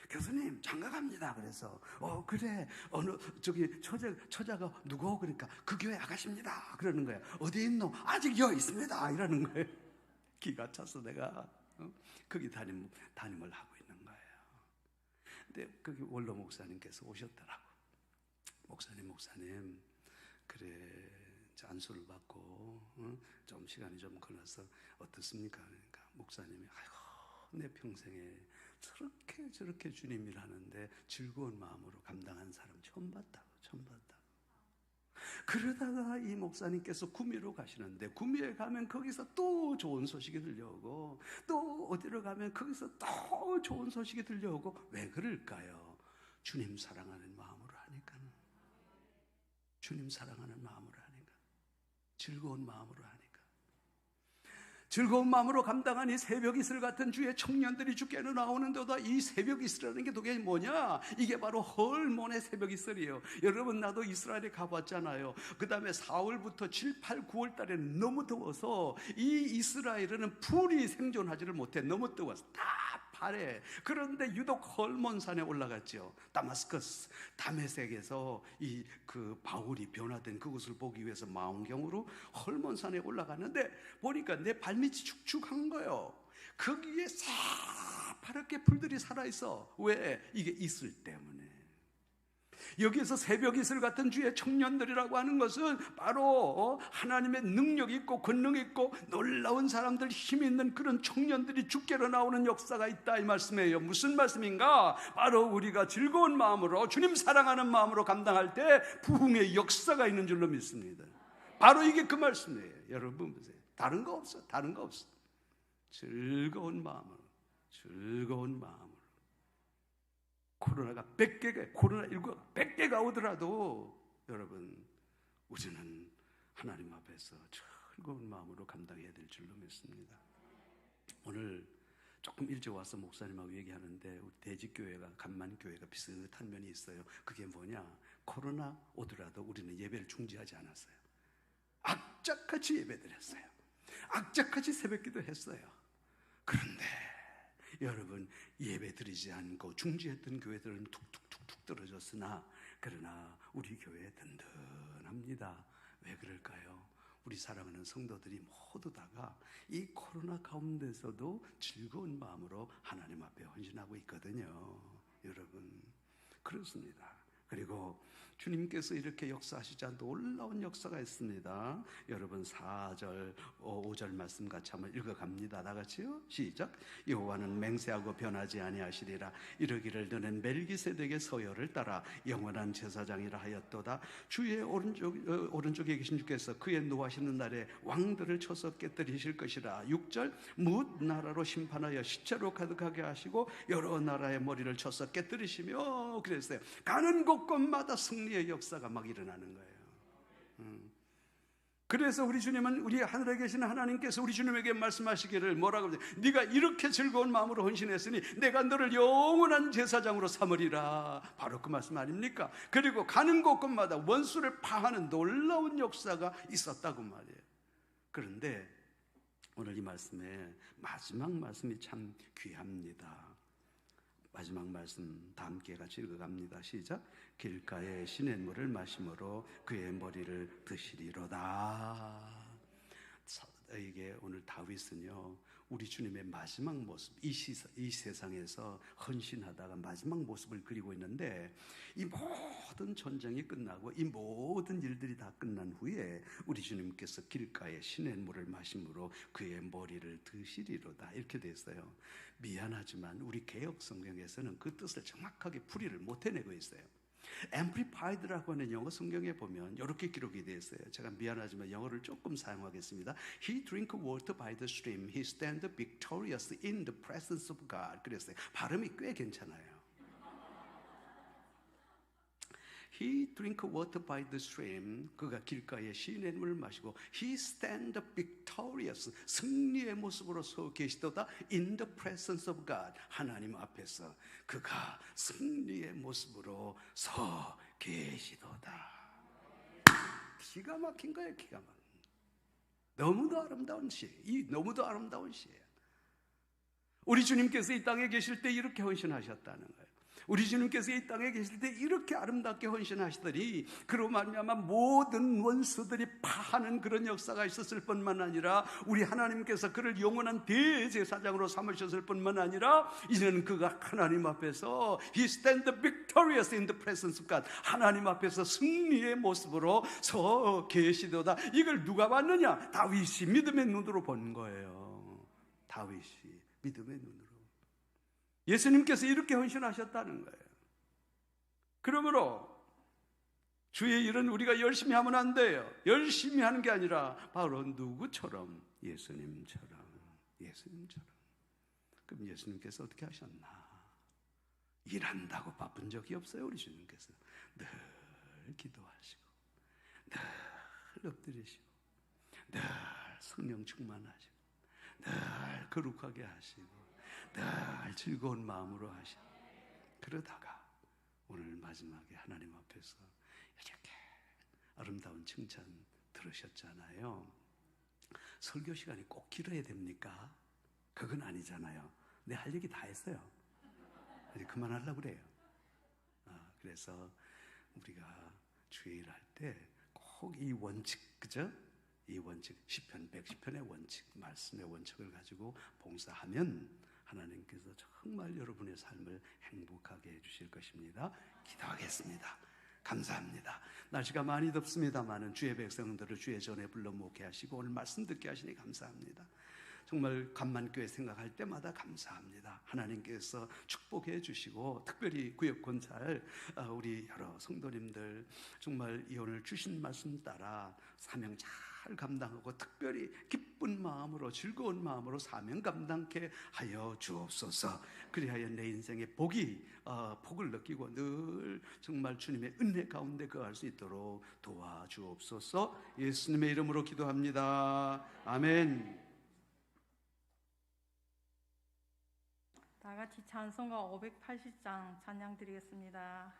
교수님 장가갑니다. 그래서 그래 어느 저기 처자가 누구? 그러니까 그 교회 아가씨입니다. 그러는 거야. 어디 있노? 아직 여기 있습니다. 이러는 거예요. 기가 차서 내가 거기 담임을 하고 있는 거예요. 근데 거기 원로 목사님께서 오셨더라고. 목사님 그래 안수를 받고 좀 시간이 좀 걸려서 어떻습니까? 그러니까 목사님이 아이고 내 평생에 저렇게 주님 일하는데 즐거운 마음으로 감당한 사람 처음 봤다고. 그러다가 이 목사님께서 구미로 가시는데 구미에 가면 거기서 또 좋은 소식이 들려오고 또 어디로 가면 거기서 또 좋은 소식이 들려오고. 왜 그럴까요? 주님 사랑하는 마음으로 하니까. 주님 사랑하는 마음으로 하니까. 즐거운 마음으로 하니까. 즐거운 마음으로 감당한 이 새벽 이슬 같은 주의 청년들이 주께는 나오는데도 이 새벽 이슬이라는 게 도대체 뭐냐? 이게 바로 헐몬의 새벽 이슬이에요. 여러분 나도 이스라엘에 가봤잖아요. 그 다음에 4월부터 7, 8, 9월 달에는 너무 더워서 이 이스라엘은 풀이 생존하지를 못해. 너무 더워서 다 파래. 그런데 유독 헐몬산에 올라갔죠. 다마스커스, 다메섹에서 그 바울이 변화된 그곳을 보기 위해서 망원경으로 헐몬산에 올라갔는데 보니까 내 발밑이 축축한 거예요. 거기에 새파랗게 풀들이 살아있어. 왜? 이게 이슬 때문에. 여기에서 새벽 이슬 같은 주의 청년들이라고 하는 것은 바로 하나님의 능력 있고 권능 있고 놀라운 사람들, 힘 있는 그런 청년들이 주께로 나오는 역사가 있다 이 말씀이에요. 무슨 말씀인가? 바로 우리가 즐거운 마음으로 주님 사랑하는 마음으로 감당할 때 부흥의 역사가 있는 줄로 믿습니다. 바로 이게 그 말씀이에요. 여러분 보세요. 다른 거 없어. 즐거운 마음으로. 코로나가 100개가, 코로나19가 100개가 오더라도 여러분 우리는 하나님 앞에서 즐거운 마음으로 감당해야 될 줄로 믿습니다. 오늘 조금 일찍 와서 목사님하고 얘기하는데 우리 대지교회가 간만교회가 비슷한 면이 있어요. 그게 뭐냐? 코로나 오더라도 우리는 예배를 중지하지 않았어요. 악착같이 예배드렸어요. 악착같이 새벽기도 했어요. 그런데 여러분, 예배 드리지 않고 중지했던 교회들은 툭툭툭툭 떨어졌으나 그러나 우리 교회 든든합니다. 왜 그럴까요? 우리 사랑하는 성도들이 모두 다가 이 코로나 가운데서도 즐거운 마음으로 하나님 앞에 헌신하고 있거든요. 여러분, 그렇습니다. 그리고 주님께서 이렇게 역사하시자 놀라운 역사가 있습니다. 여러분 4절, 5절 말씀 같이 한번 읽어갑니다. 다 같이요. 시작. 여호와는 맹세하고 변하지 아니하시리라. 이르기를 너는 멜기세덱의 서열을 따라 영원한 제사장이라 하였도다. 주의 오른쪽에 계신 주께서 그의 노하시는 날에 왕들을 쳐서 깨뜨리실 것이라. 6절. 뭇 나라로 심판하여 시체로 가득하게 하시고 여러 나라의 머리를 쳐서 깨뜨리시며 그랬어요. 가는 곳곳마다 승리의 역사가 막 일어나는 거예요. 그래서 우리 주님은, 우리 하늘에 계시는 하나님께서 우리 주님에게 말씀하시기를 뭐라고 하죠? 네가 이렇게 즐거운 마음으로 헌신했으니 내가 너를 영원한 제사장으로 삼으리라. 바로 그 말씀 아닙니까? 그리고 가는 곳곳마다 원수를 파하는 놀라운 역사가 있었다고 말이에요. 그런데 오늘 이 말씀에 마지막 말씀이 참 귀합니다. 마지막 말씀 다 함께 같이 읽어갑니다. 시작. 길가에 시냇물을 마심으로 그의 머리를 드시리로다. 이게 오늘 다윗은요, 우리 주님의 마지막 모습, 이 세상에서 헌신하다가 마지막 모습을 그리고 있는데, 이 모든 전쟁이 끝나고 이 모든 일들이 다 끝난 후에 우리 주님께서 길가에 시냇물을 마심으로 그의 머리를 드시리로다 이렇게 돼 있어요. 미안하지만 우리 개역 성경에서는 그 뜻을 정확하게 풀이를 못 해내고 있어요. Amplified라고 하는 영어 성경에 보면 이렇게 기록이 되어 있어요. 제가 미안하지만 영어를 조금 사용하겠습니다. He drink water by the stream. He stand victorious in the presence of God. 그랬어요. 발음이 꽤 괜찮아요. He drink water by the stream. 그가 길가에 시냇물을 마시고 He stand victorious. 승리의 모습으로 서 계시도다. In the presence of God. 하나님 앞에서 그가 승리의 모습으로 서 계시도다. 기가 막힌 거예요. 기가 막힌. 너무도 아름다운 시. 너무도 아름다운 시예요. 우리 주님께서 이 땅에 계실 때 이렇게 헌신하셨다는 거예요. 우리 주님께서 이 땅에 계실 때 이렇게 아름답게 헌신하시더니 그로 말미암아 모든 원수들이 파하는 그런 역사가 있었을 뿐만 아니라 우리 하나님께서 그를 영원한 대제사장으로 삼으셨을 뿐만 아니라 이제는 그가 하나님 앞에서 He stand victorious in the presence of God. 하나님 앞에서 승리의 모습으로 서 계시도다. 이걸 누가 봤느냐? 다윗이 믿음의 눈으로 본 거예요. 다윗이 믿음의 눈으로. 예수님께서 이렇게 헌신하셨다는 거예요. 그러므로 주의 일은 우리가 열심히 하면 안 돼요. 열심히 하는 게 아니라 바로 누구처럼? 예수님처럼. 그럼 예수님께서 어떻게 하셨나? 일한다고 바쁜 적이 없어요. 우리 주님께서 늘 기도하시고 늘 엎드리시고 늘 성령 충만하시고 늘 거룩하게 하시고 늘 즐거운 마음으로 하시고 그러다가 오늘 마지막에 하나님 앞에서 이렇게 아름다운 칭찬 들으셨잖아요. 설교 시간이 꼭 길어야 됩니까? 그건 아니잖아요. 내 할 얘기 다 했어요. 이제 그만하려고 그래요. 그래서 우리가 주의 일 할 때 꼭 이 원칙, 그죠? 이 원칙, 시편 110편의 원칙, 말씀의 원칙을 가지고 봉사하면 하나님께서 정말 여러분의 삶을 행복하게 해주실 것입니다. 기도하겠습니다. 감사합니다. 날씨가 많이 덥습니다만은 주의 백성들을 주의 전에 불러 목회하시고 오늘 말씀 듣게 하시니 감사합니다. 정말 간만교회 생각할 때마다 감사합니다. 하나님께서 축복해 주시고 특별히 구역권찰 우리 여러 성도님들 정말 이 오늘 주신 말씀 따라 사명 잘 감당하고 특별히 기쁜 마음으로 즐거운 마음으로 사명 감당케 하여 주옵소서. 그리하여 내 인생의 복을 느끼고 늘 정말 주님의 은혜 가운데 거할 수 있도록 도와주옵소서. 예수님의 이름으로 기도합니다. 아멘. 다 같이 찬송가 580장 찬양 드리겠습니다.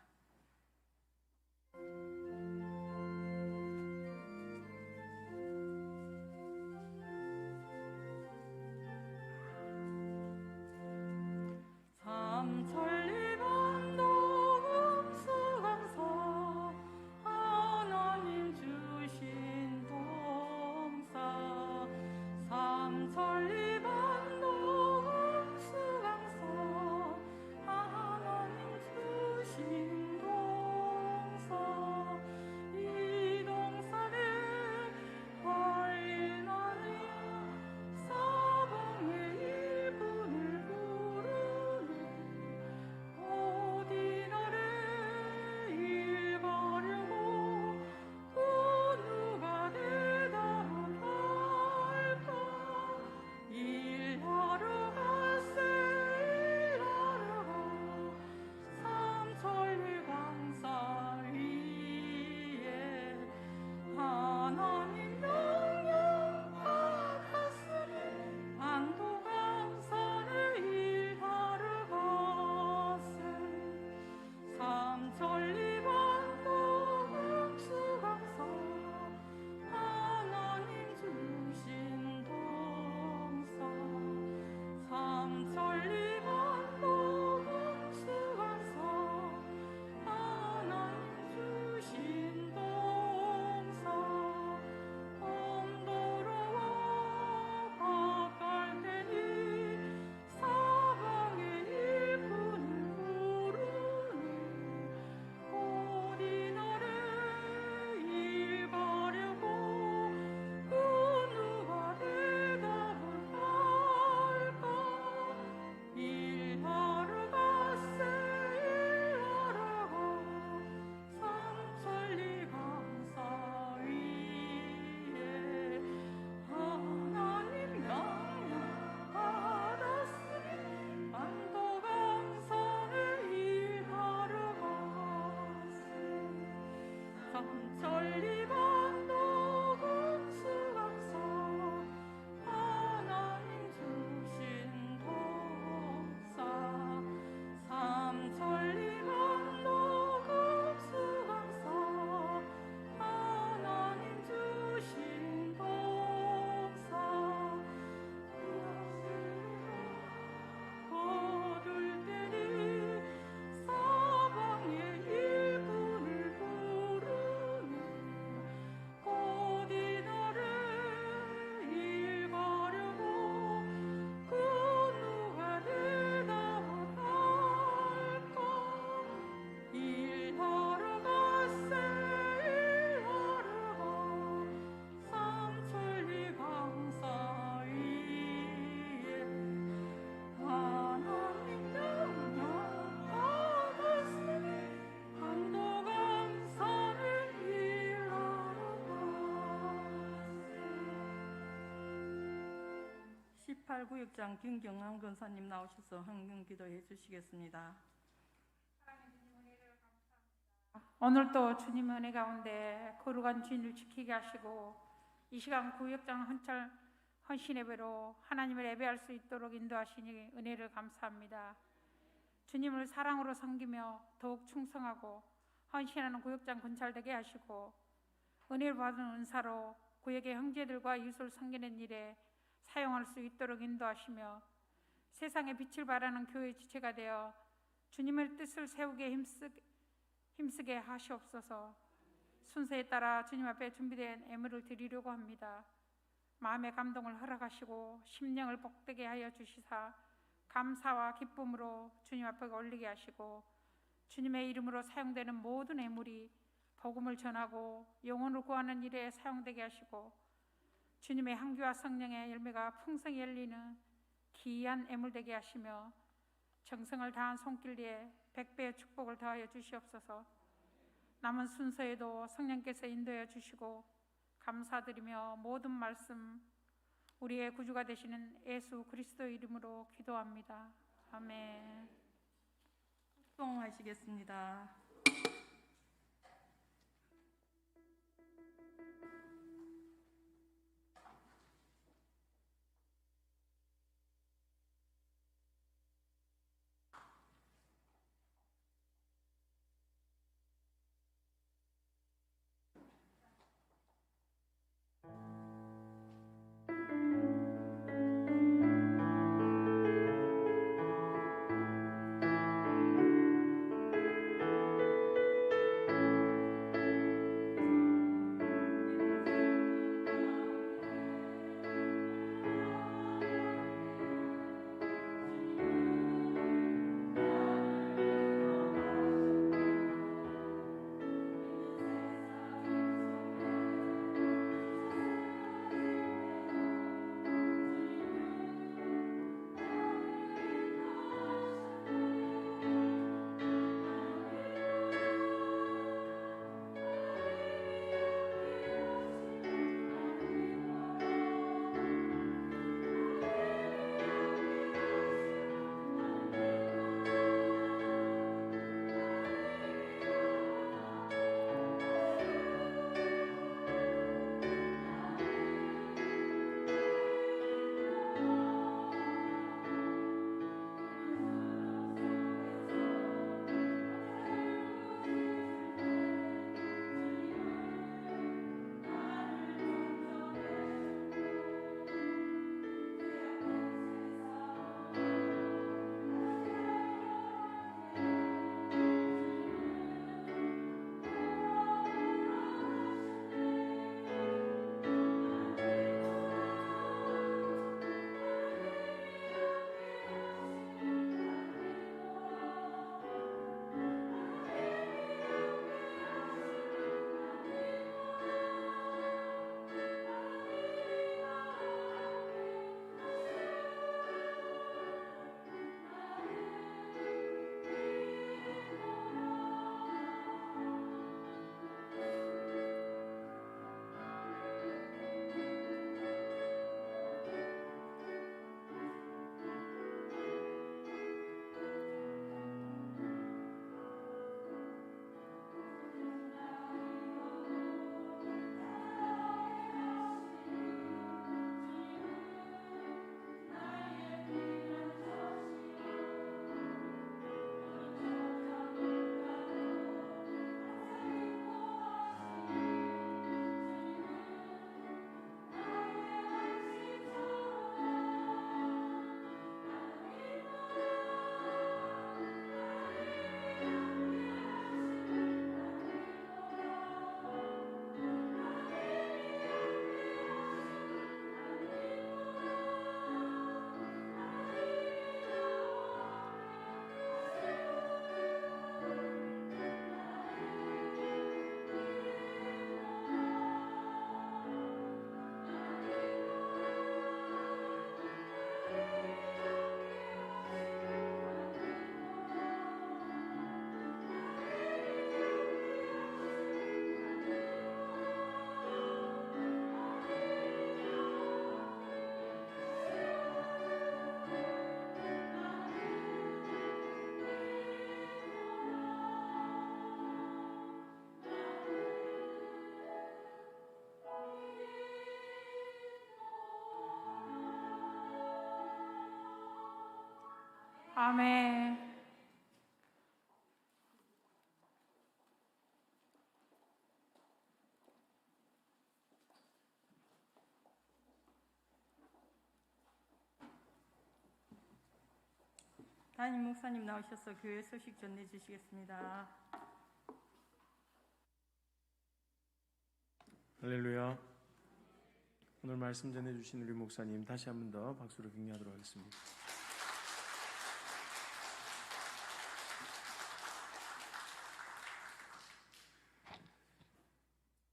8구역장 김경암 권사님 나오셔서 헌금 기도해 주시겠습니다. 오늘도 주님 은혜 가운데 거룩한 주인을 지키게 하시고 이 시간 구역장 헌신 예배로 하나님을 예배할 수 있도록 인도하시니 은혜를 감사합니다. 주님을 사랑으로 섬기며 더욱 충성하고 헌신하는 구역장 건찰되게 하시고 은혜를 받은 은사로 구역의 형제들과 이웃을 섬기는 일에 사용할 수 있도록 인도하시며 세상에 빛을 발하는 교회의 지체가 되어 주님의 뜻을 세우게 힘쓰게 하시옵소서. 순서에 따라 주님 앞에 준비된 예물을 드리려고 합니다. 마음의 감동을 허락하시고 심령을 복되게 하여 주시사 감사와 기쁨으로 주님 앞에 올리게 하시고 주님의 이름으로 사용되는 모든 예물이 복음을 전하고 영혼을 구하는 일에 사용되게 하시고 주님의 향기와 성령의 열매가 풍성히 열리는 귀한 예물 되게 하시며 정성을 다한 손길리에 100배의 축복을 더하여 주시옵소서. 남은 순서에도 성령께서 인도해 주시고 감사드리며 모든 말씀 우리의 구주가 되시는 예수 그리스도 이름으로 기도합니다. 아멘. 축복하시겠습니다. 아멘. 담임 목사님 나오셔서 교회 소식 전해 주시겠습니다. 할렐루야. 오늘 말씀 전해주신 우리 목사님 다시 한 번 더 박수로 격려하도록 하겠습니다.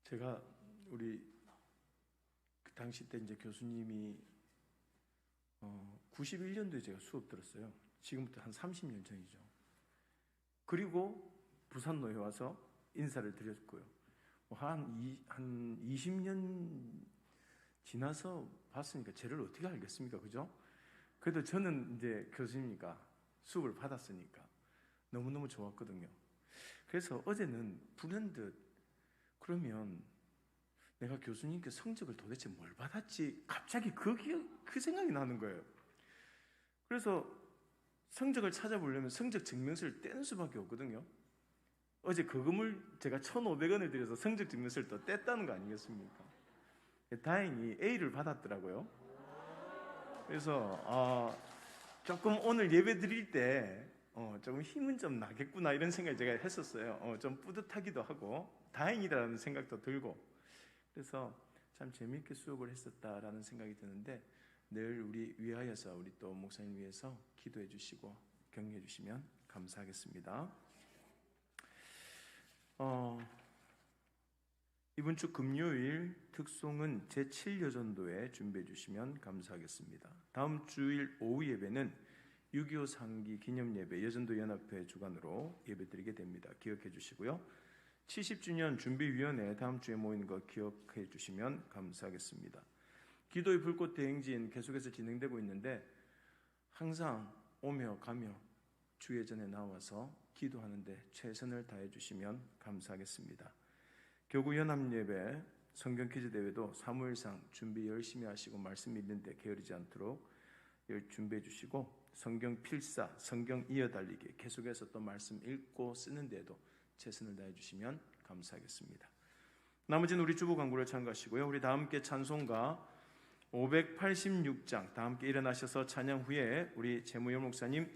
제가 우리 그 당시 때 이제 교수님이 91년도에 제가 수업 들었어요. 지금부터 한 30년 전이죠. 그리고 부산로에 와서 인사를 드렸고요. 한 20년 지나서 봤으니까 쟤를 어떻게 알겠습니까? 그죠? 그래도 저는 이제 교수님이니까 수업을 받았으니까 너무너무 좋았거든요. 그래서 어제는 불현듯 그러면 내가 교수님께 성적을 도대체 뭘 받았지? 갑자기 그 생각이 나는 거예요. 그래서 성적을 찾아보려면 성적 증명서를 떼는 수밖에 없거든요. 어제 거금을 제가 1,500원을 들여서 성적 증명서를 또 뗐다는 거 아니겠습니까? 다행히 A를 받았더라고요. 그래서 조금 오늘 예배 드릴 때 조금 힘은 좀 나겠구나 이런 생각을 제가 했었어요. 좀 뿌듯하기도 하고 다행이라는 생각도 들고, 그래서 참 재미있게 수업을 했었다라는 생각이 드는데 늘 우리 위하여서 우리 또 목사님 위해서 기도해 주시고 격려해 주시면 감사하겠습니다. 이번 주 금요일 특송은 제7여전도에 준비해 주시면 감사하겠습니다. 다음 주일 오후 예배는 6.25 상기 기념예배 여전도 연합회 주관으로 예배드리게 됩니다. 기억해 주시고요. 70주년 준비위원회 다음 주에 모이는 거 기억해 주시면 감사하겠습니다. 기도의 불꽃 대행진 계속해서 진행되고 있는데 항상 오며 가며 주의 전에 나와서 기도하는데 최선을 다해 주시면 감사하겠습니다. 교구 연합예배 성경 퀴즈 대회도 사무엘상 준비 열심히 하시고 말씀 읽는데 게으르지 않도록 준비해 주시고, 성경 필사, 성경 이어달리기 계속해서 또 말씀 읽고 쓰는 데도 최선을 다해 주시면 감사하겠습니다. 나머지는 우리 주보 광고를 참고하시고요. 우리 다 함께 찬송가 586장 다 함께 일어나셔서 찬양 후에 우리 재무열 목사님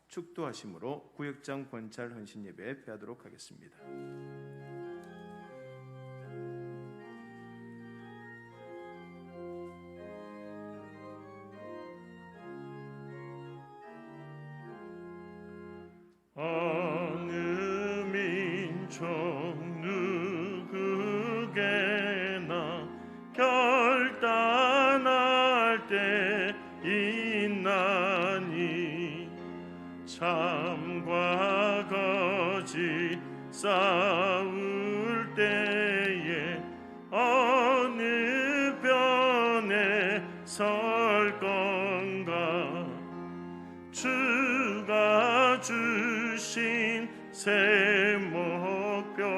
축도하심으로 구역장 권찰 헌신 예배에 배하도록 하겠습니다. 어느 민족 누구게나 결단할 때 있나니 참과 거짓 싸울 때에 어느 편에 설 건가. 주가 주신 새 목표가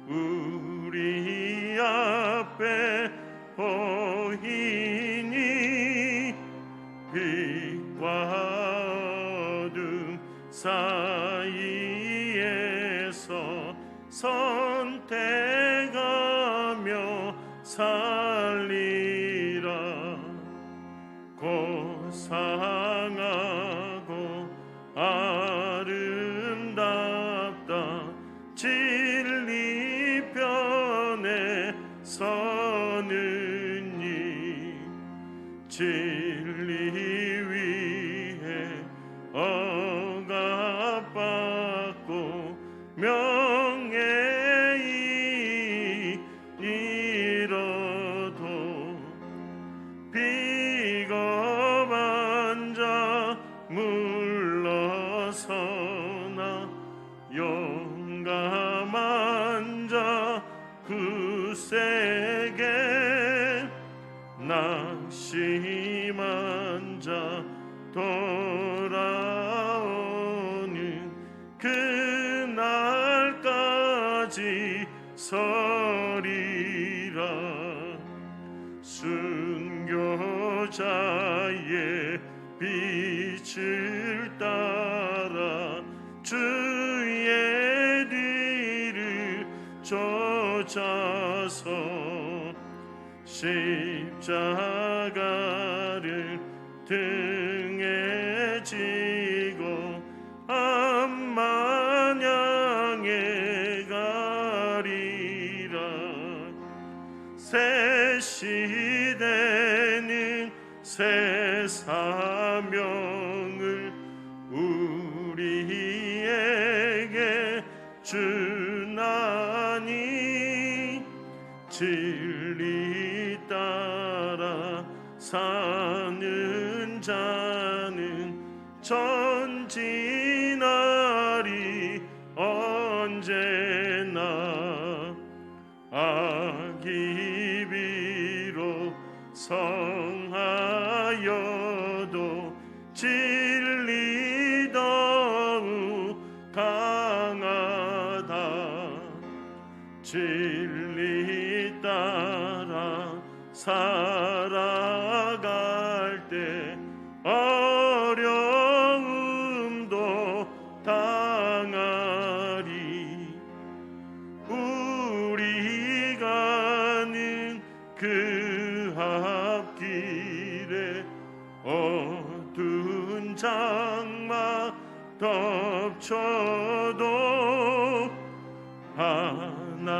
우리 앞에 보이니 빛과 어둠 사이에서 선택하며 살리라. 고상하고 아름답다 진리 편에 서느니 진리 위에 억압받고 명예히 잃어도 비겁한 자 물러서나 용감한 자 굳세게 낙심한 자 돌아오는 그날까지 서리라. 순교자의 빛을 오셔서 십자가를 등에 지고 암만양에 가리라. 새 시대는 새 사명을 우리에게 주나니 진리 따라 사는 자는 전진하리. 언제나 악이 비록 성하여도 진리 더욱 강하다. 진리 따라 살아갈 때 어려움도 당하리. 우리 가는 그 앞길에 어두운 장막 덮쳐도 하나님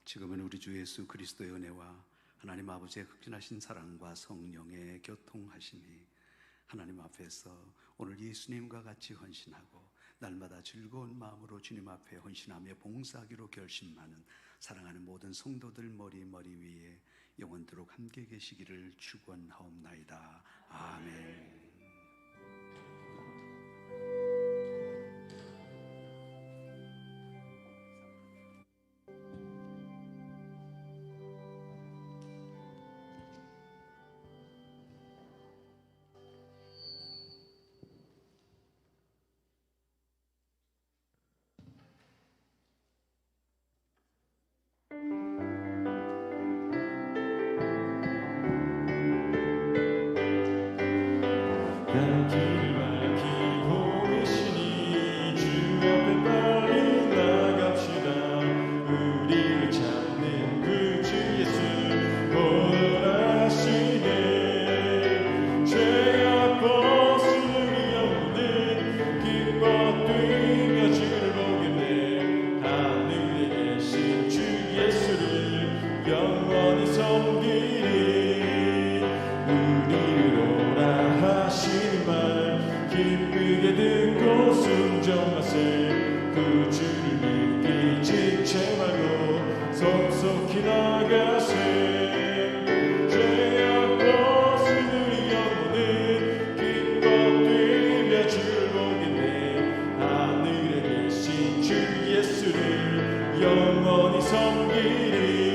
지금은 우리 주 예수 그리스도의 은혜와 하나님 아버지의 극진하신 사랑과 성령의 교통하심이 하나님 앞에서 오늘 예수님과 같이 헌신하고 날마다 즐거운 마음으로 주님 앞에 헌신하며 봉사하기로 결심하는 사랑하는 모든 성도들 머리 위에 영원토록 함께 계시기를 축원하옵나이다. 아멘. 길을 밝히고 계시니 주 앞에 빨리 나갑시다. 우리를 찾는 그 주 예수 원하시네. 죄악 벗은 우리 영혼은 기뻐 뛰며 주를 보겠네. 하늘에 계신 주 예수를 영원히 섬기리. 우리를 오라 하시는 말 기쁘게 듣고 순종하세. 그 주를 믿기 지체 말고 속속히 나가세. 죄악 벗은 우리 영혼은 기뻐 뛰며 주를 보겠네. 하늘에 계신 주 예수를 영원히 섬기리.